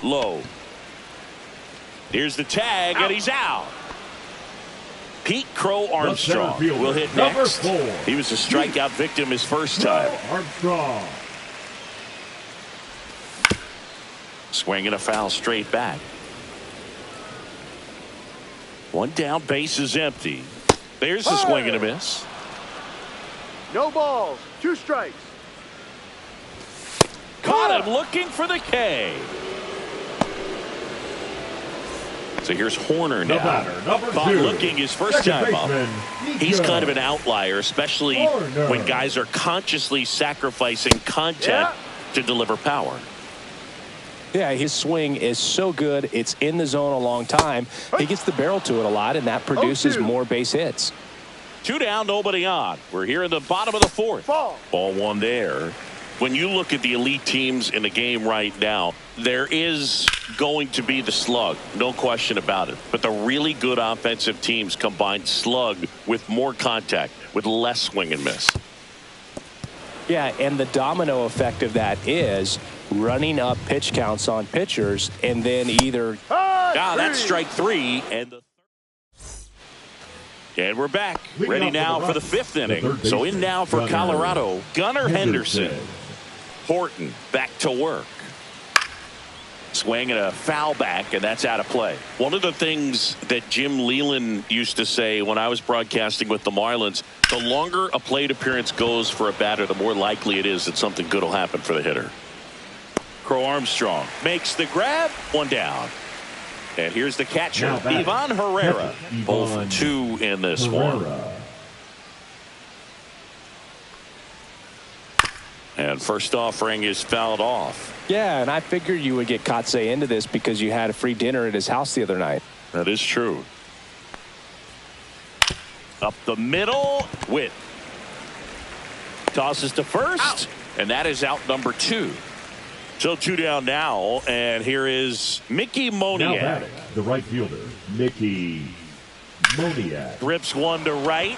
Low. Here's the tag, and he's out. Pete Crow Armstrong will hit next. He was a strikeout victim his first time. Armstrong. Swinging a foul straight back. 1 down, base is empty. There's the swing and a miss. No balls, 2 strikes. Caught him looking for the K. So here's Horner now. Thought looking his first time up. He's kind of an outlier, especially when guys are consciously sacrificing contact to deliver power. Yeah, his swing is so good. It's in the zone a long time. He gets the barrel to it a lot, and that produces more base hits. 2 down, nobody on. We're here in the bottom of the 4th. Ball 1 there. When you look at the elite teams in the game right now, there is going to be the slug, no question about it. But the really good offensive teams combine slug with more contact, with less swing and miss. Yeah, and the domino effect of that is running up pitch counts on pitchers, and then either that's strike 3, and we're back, ready now for the 5th inning. So in now for Colorado, Gunnar Henderson. Horton back to work. Swing and a foul back, and that's out of play. One of the things that Jim Leland used to say when I was broadcasting with the Marlins, the longer a plate appearance goes for a batter, the more likely it is that something good will happen for the hitter. Crow Armstrong makes the grab, 1 down. And here's the catcher, Ivan Herrera. Both 2 in this one. And first offering is fouled off. Yeah, and I figured you would get Kotsay into this because you had a free dinner at his house the other night. That is true. Up the middle, Witt. Tosses to first, and that is out number 2. So 2 down now, and here is Mickey Moniak. Now batting, the right fielder, Mickey Moniak. Grips 1 to right,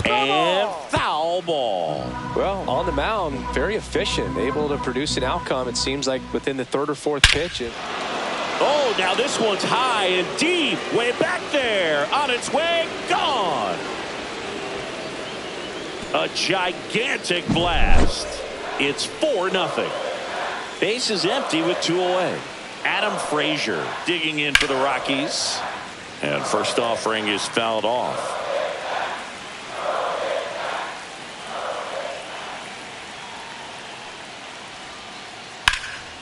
and foul ball. Well, on the mound, very efficient, able to produce an outcome, it seems like, within the 3rd or 4th pitch. Oh, now this one's high and deep, way back there, on its way, gone. A gigantic blast. It's 4-0. Base is empty with 2 away. Adam Frazier digging in for the Rockies. And first offering is fouled off.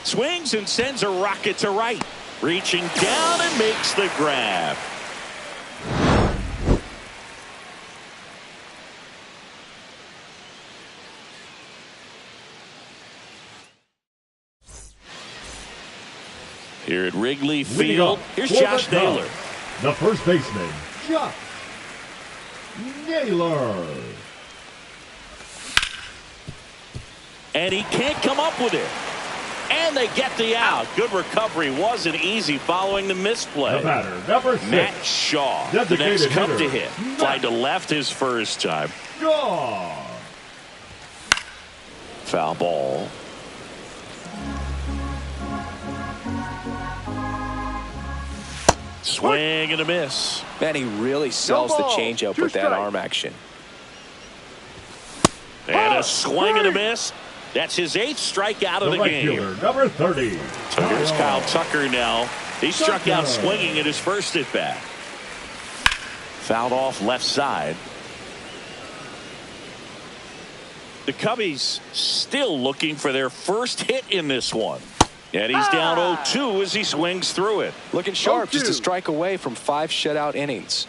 Swings and sends a rocket to right. Reaching down and makes the grab. Here at Wrigley Field, here's Josh Naylor. The first baseman, Josh Naylor. And he can't come up with it. And they get the out. Good recovery. Wasn't easy following the misplay. The batter, number 6. Matt Shaw, the next cup to hit. Fly to left his first time. Shaw. Foul ball. Swing and a miss. Man, he really sells the changeup with that arm action. And a swing and a miss. That's his 8th strikeout of the game. Number 30. So here's Kyle Tucker now. He struck out swinging at his first at bat. Fouled off left side. The Cubbies still looking for their first hit in this one. And he's down 0-2 as he swings through it. Looking sharp, just a strike away from 5 shutout innings.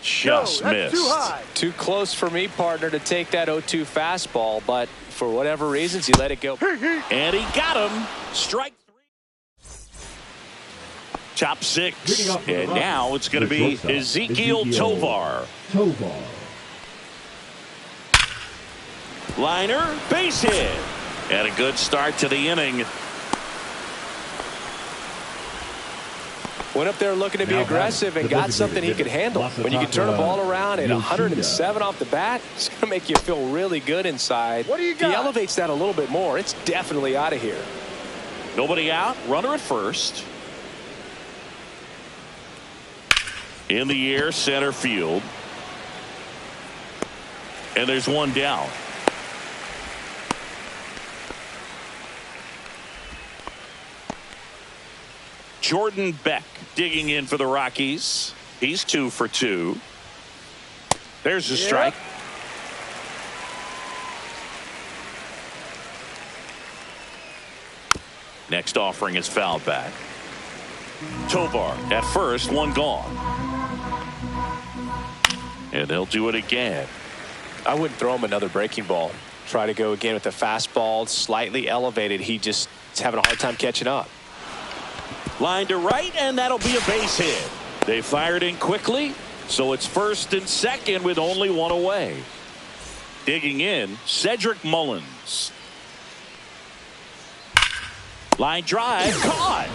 Just missed. Too close for me, partner, to take that 0-2 fastball, but for whatever reasons, he let it go. And he got him. Strike 3. Top 6. And now it's going to be Ezekiel Tovar. Liner, base hit. And a good start to the inning. Went up there looking to be aggressive and got something he could handle. When you can turn a ball around at 107 off the bat, it's going to make you feel really good inside. What do you got? He elevates that a little bit more. It's definitely out of here. Nobody out. Runner at first. In the air, center field. And there's one down. Jordan Beck digging in for the Rockies. He's 2 for 2. There's a strike. Next offering is fouled back. Tovar at first, one gone. And they'll do it again. I wouldn't throw him another breaking ball. Try to go again with the fastball, slightly elevated. He just is having a hard time catching up. Line to right, and that'll be a base hit. They fired in quickly, so it's first and second with only one away. Digging in, Cedric Mullins. Line drive, caught.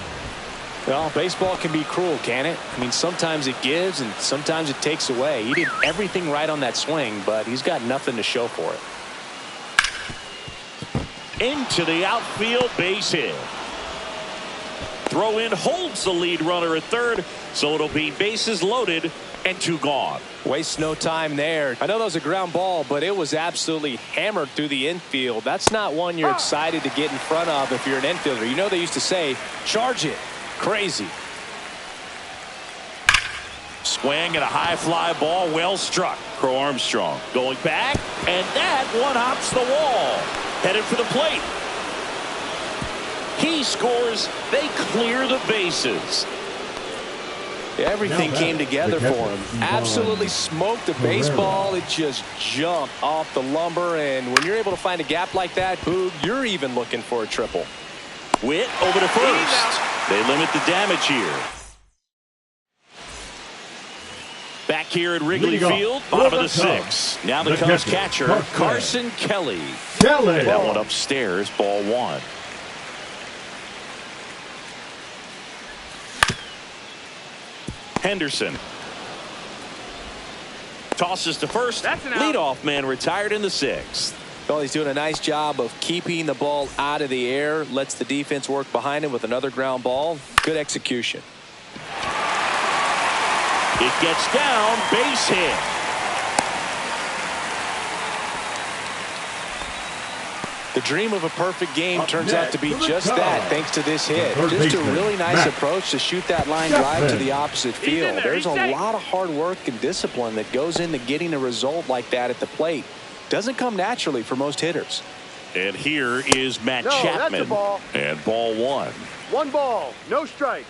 Well, baseball can be cruel, can it? I mean, sometimes it gives and sometimes it takes away. He did everything right on that swing, but he's got nothing to show for it. Into the outfield, base hit. Throw in holds the lead runner at third, so it'll be bases loaded and 2 gone. Waste no time there. I know that was a ground ball, but it was absolutely hammered through the infield. That's not one you're excited to get in front of if you're an infielder. You know they used to say, charge it. Crazy. Swing and a high fly ball, well struck. Crow Armstrong going back, and that one hops the wall. Headed for the plate. He scores. They clear the bases. Everything came together for him. Absolutely smoked the baseball. It just jumped off the lumber. And when you're able to find a gap like that, Boog, you're even looking for a triple. Witt over to first. They limit the damage here. Back here at Wrigley Field, bottom of the 6th. Now the Cubs catcher, Carson Kelly. That one upstairs, ball 1. Henderson tosses to first. Leadoff man retired in the 6th. Well, he's doing a nice job of keeping the ball out of the air. Lets the defense work behind him with another ground ball. Good execution. It gets down, base hit. The dream of a perfect game turns out to be just that, thanks to this hit. Just a really nice approach to shoot that line drive to the opposite field. There's a lot of hard work and discipline that goes into getting a result like that at the plate. Doesn't come naturally for most hitters. And here is Matt Chapman. That's a ball. And ball 1. 1 ball, no strikes.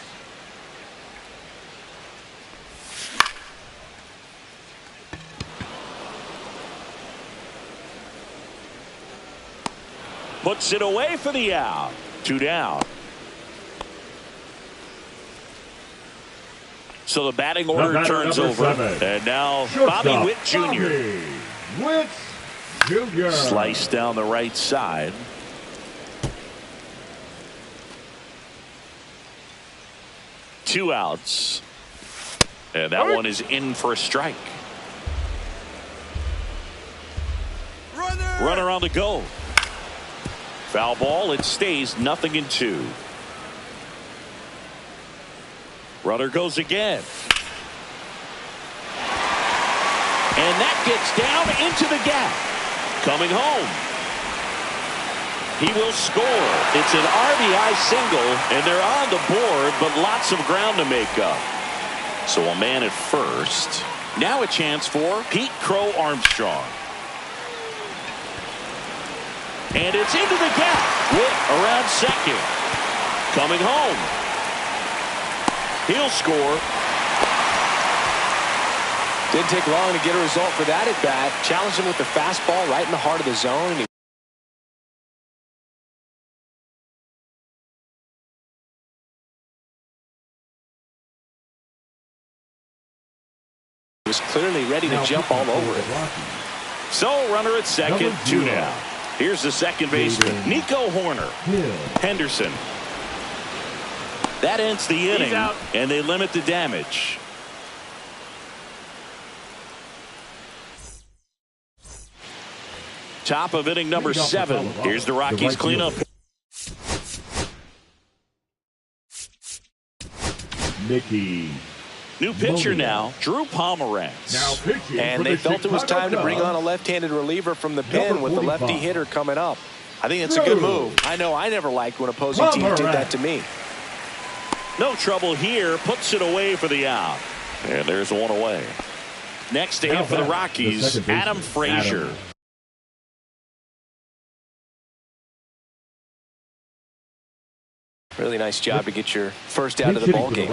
Puts it away for the out. 2 down. So the batting order turns over. 7. And now Bobby Witt Jr. Witt Jr. Slice down the right side. Two outs. And that one is in for a strike. Runner on the go. Foul ball. It stays 0-2. Runner goes again. And that gets down into the gap. Coming home. He will score. It's an RBI single, and they're on the board, but lots of ground to make up. So a man at first. Now a chance for Pete Crow Armstrong. And it's into the gap. Whit around second. Coming home. He'll score. Didn't take long to get a result for that at bat. Challenged him with the fastball right in the heart of the zone. And he was clearly ready to jump all over it. So runner at second, 2 down. Here's the second baseman, Nico Horner. Henderson. That ends the inning, and they limit the damage. Top of inning number 7. Here's the Rockies cleanup. Mickey. New pitcher now, Drew Pomeranz. And they felt it was time to bring on a left-handed reliever from the pen with the lefty hitter coming up. I think it's a good move. I know I never liked when opposing teams did that to me. No trouble here. Puts it away for the out. And there's one away. Next to him for the Rockies, Adam Frazier. Really nice job to get your first out of the ball game.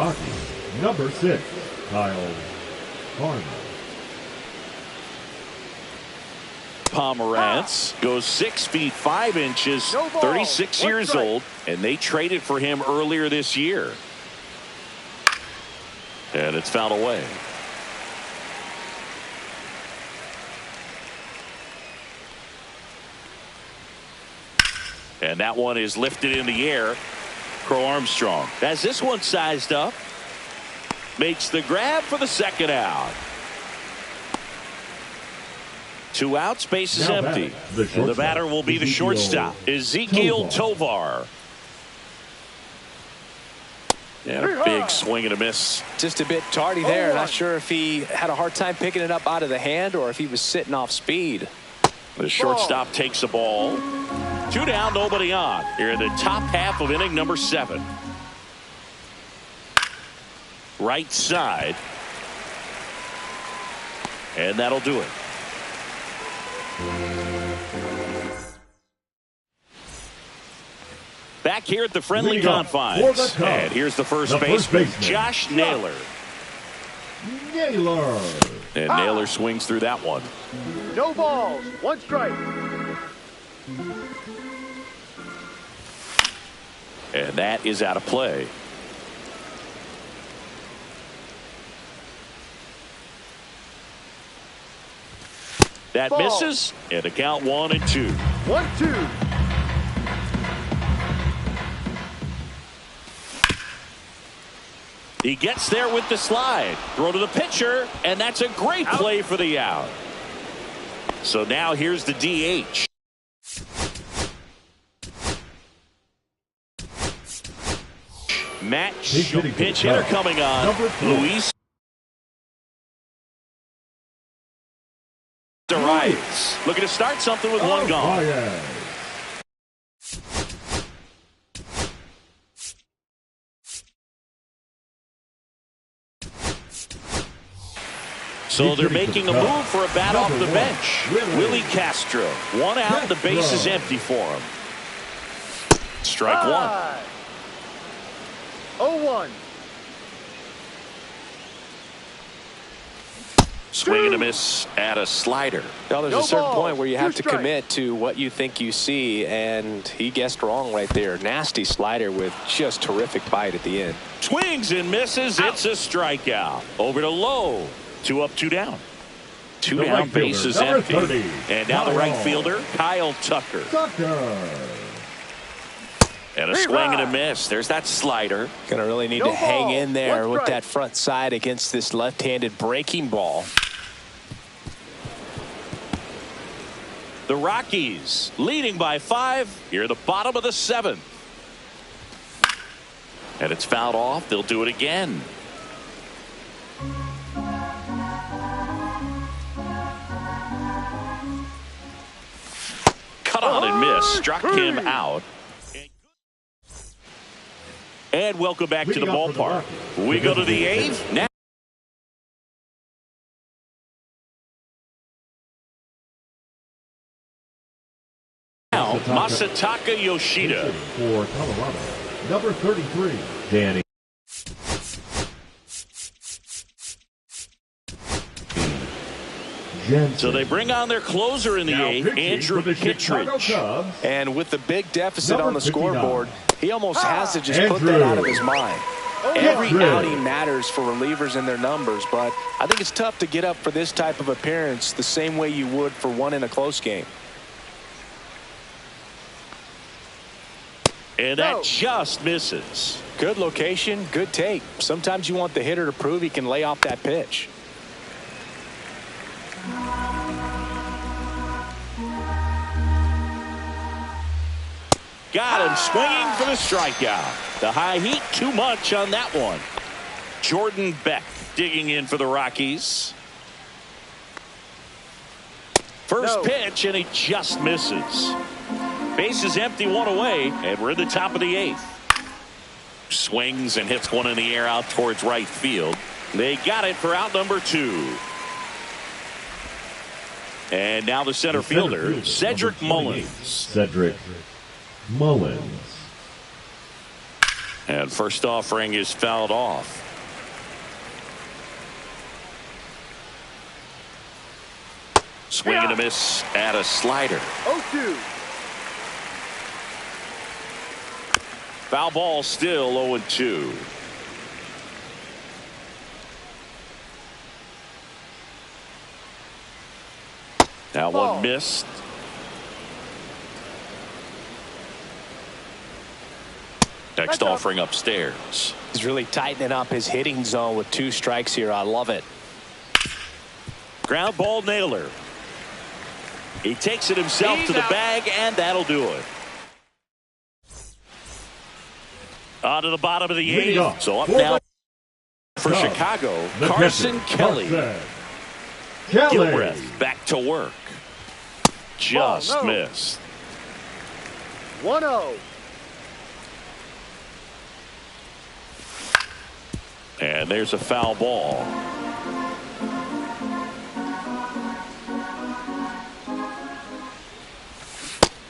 Number 6, Kyle Farmer. Pomeranz goes 6 feet 5 inches, 36 years old, and they traded for him earlier this year. And it's fouled away. And that one is lifted in the air. Crow Armstrong has this one sized up. Makes the grab for the second out. 2 outs, base is empty. And the batter will be the shortstop, Ezekiel Tovar. And a big swing and a miss. Just a bit tardy there. Not sure if he had a hard time picking it up out of the hand or if he was sitting off speed. The shortstop takes the ball. 2 down, nobody on. Here in the top half of inning number 7. Right side. And that'll do it. Back here at the friendly confines. And here's the first baseman, Josh Naylor. And Naylor swings through that one. No balls, 1 strike. And that is out of play. That misses, and a count 1-2. 1-2. He gets there with the slide. Throw to the pitcher, and that's a great play for the out. So now here's the DH. Matt pinch hitter coming on. Luis arrives. Looking to start something with 1 gone. So they're making a move for a bat off the bench. Willie Castro. 1 out. The base is empty for him. Strike 1. 0-1. Swing and a miss at a slider. Now there's a certain point where you have to commit to what you think you see, and he guessed wrong right there. Nasty slider with just terrific bite at the end. Swings and misses. It's a strikeout. Over to Lowe. 2 up, 2 down. 2 down, base is empty. And now the right fielder, Kyle Tucker. And a swing and a miss. There's that slider. Gonna really need to hang in there with that front side against this left-handed breaking ball. The Rockies leading by 5 here at the bottom of the 7th. And it's fouled off. They'll do it again. Swung on and missed. Struck him out. And welcome back to the ballpark. We go to the eighth. Now Masataka Yoshida. For Colorado, number 33, Danny. So they bring on their closer in the eighth, Andrew Kittredge. And with the big deficit on the scoreboard, he almost has to just put that out of his mind. Every outing matters for relievers and their numbers, but I think it's tough to get up for this type of appearance the same way you would for one in a close game. And that just misses. Good location, good take. Sometimes you want the hitter to prove he can lay off that pitch. Got him swinging for the strikeout. The high heat, too much on that one. Jordan Beck digging in for the Rockies. First pitch, and he just misses. Base is empty, one away, and we're at the top of the eighth. Swings and hits one in the air out towards right field. They got it for out number 2. And now the center fielder, Cedric Mullins. Cedric Mullins. And first offering is fouled off. Swing and a miss at a slider. 0-2. Foul ball, still 0-2. That one missed. Next offering upstairs. He's really tightening up his hitting zone with 2 strikes here. I love it. Ground ball nailer. He takes it himself to the bag, and that'll do it. On to the bottom of the 8th. So up now for Chicago, Carson Kelly. Gilbreth back to work. Just missed. 1-0. And there's a foul ball.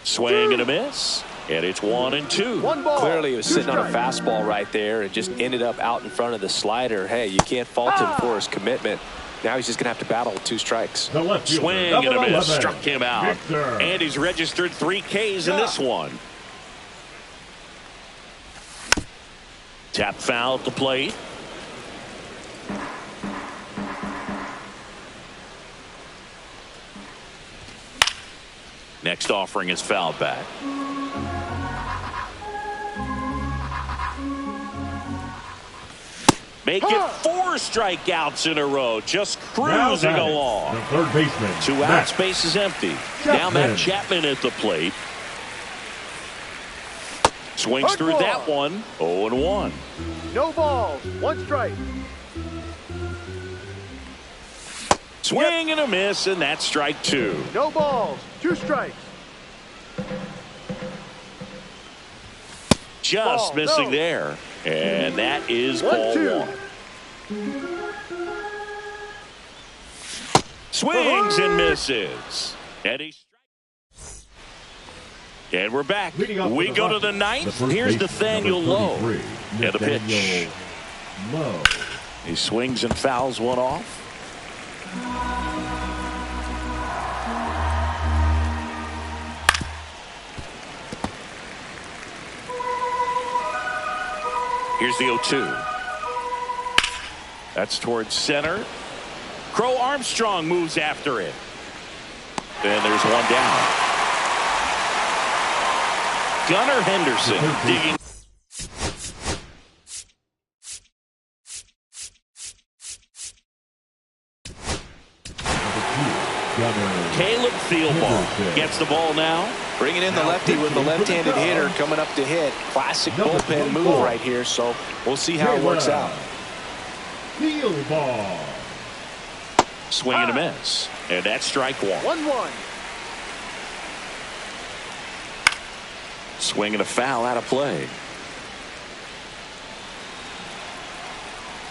Swing and a miss. And it's 1-2. Clearly, he was sitting on a fastball right there and just ended up out in front of the slider. Hey, you can't fault him for his commitment. Now he's just going to have to battle with 2 strikes. Swing and a miss. Struck him out. And he's registered 3 Ks in this one. Tap foul at the plate. Next offering is fouled back. Make it 4 strikeouts in a row. Just cruising along. The third baseman. 2 outs, base is empty. Now Matt Chapman at the plate. Swings through that one. 0-1. No balls. 1 strike. Swing and a miss, and that's strike 2. No balls. 2 strikes. Just missing there. And that is ball 1. Swings and misses. And we're back. We go to the 9th. Here's Nathaniel Lowe. And the pitch. He swings and fouls one off. Here's the 0-2. That's towards center. Crow Armstrong moves after it. And there's one down. Gunnar Henderson digging. Caleb Thielbar gets the ball now. Bringing in the lefty with the left-handed hitter coming up to hit. Classic bullpen move right here, so we'll see how it works out. Thielbar. Swing and a miss. And that's strike 1. 1-1. swing and a foul out of play.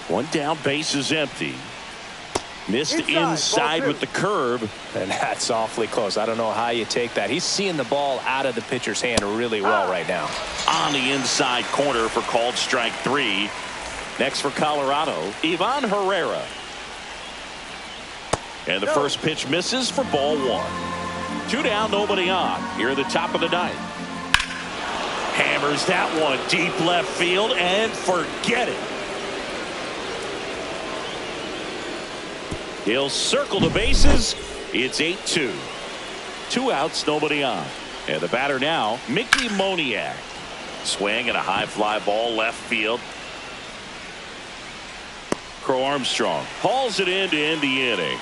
One down, base is empty. Missed inside with the curve. And that's awfully close. I don't know how you take that. He's seeing the ball out of the pitcher's hand really well right now. On the inside corner for called strike 3. Next for Colorado, Ivan Herrera. And the first pitch misses for ball 1. 2 down, nobody on. Here at the top of the ninth. Hammers that one deep left field and forget it. He'll circle the bases. It's 8-2. 2 outs, nobody on. And the batter now, Mickey Moniak. Swing and a high fly ball left field. Crow Armstrong hauls it in to end the inning.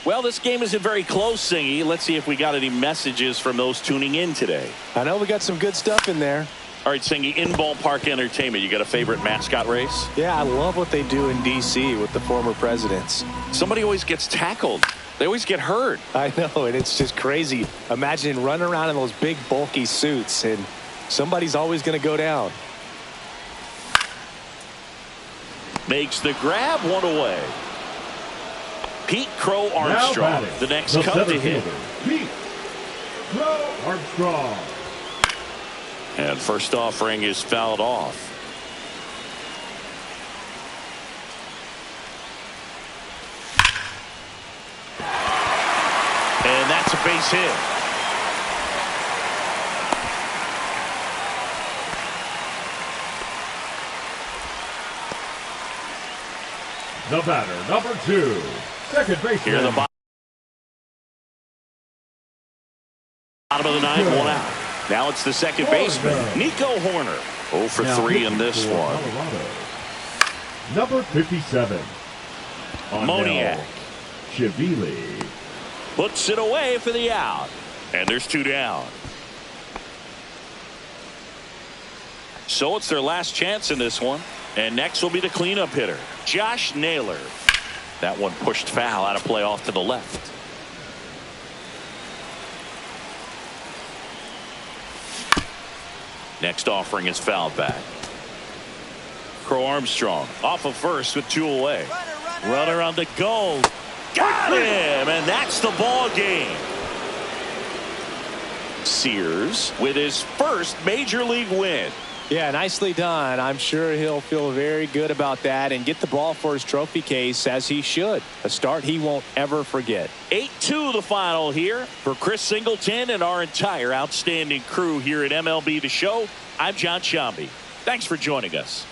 Well, this game isn't very close, Singy. Let's see if we got any messages from those tuning in today. I know we got some good stuff in there. All right, Singy, in ballpark entertainment, you got a favorite mascot race? Yeah, I love what they do in D.C. with the former presidents. Somebody always gets tackled. They always get hurt. I know, and it's just crazy. Imagine running around in those big, bulky suits, and somebody's always going to go down. Makes the grab, 1 away. Pete Crow Armstrong, the next come to hit. Pete Crow Armstrong. And first offering is fouled off. And that's a base hit. The batter, number 2, second baseman. Here in the bottom of the ninth, 1 out. Now it's the second baseman, Nico Horner. 0 for 3 in this one. Number 57. Moniak. Chivili. Puts it away for the out. And there's 2 down. So it's their last chance in this one. And next will be the cleanup hitter, Josh Naylor. That one pushed foul out of play off to the left. Next offering is fouled back. Crow Armstrong off of first with 2 away. Runner on the goal. Got him, and that's the ball game. Sears with his first major league win. Yeah, nicely done. I'm sure he'll feel very good about that and get the ball for his trophy case, as he should. A start he won't ever forget. 8-2 the final here. For Chris Singleton and our entire outstanding crew here at MLB The Show, I'm John Shambi. Thanks for joining us.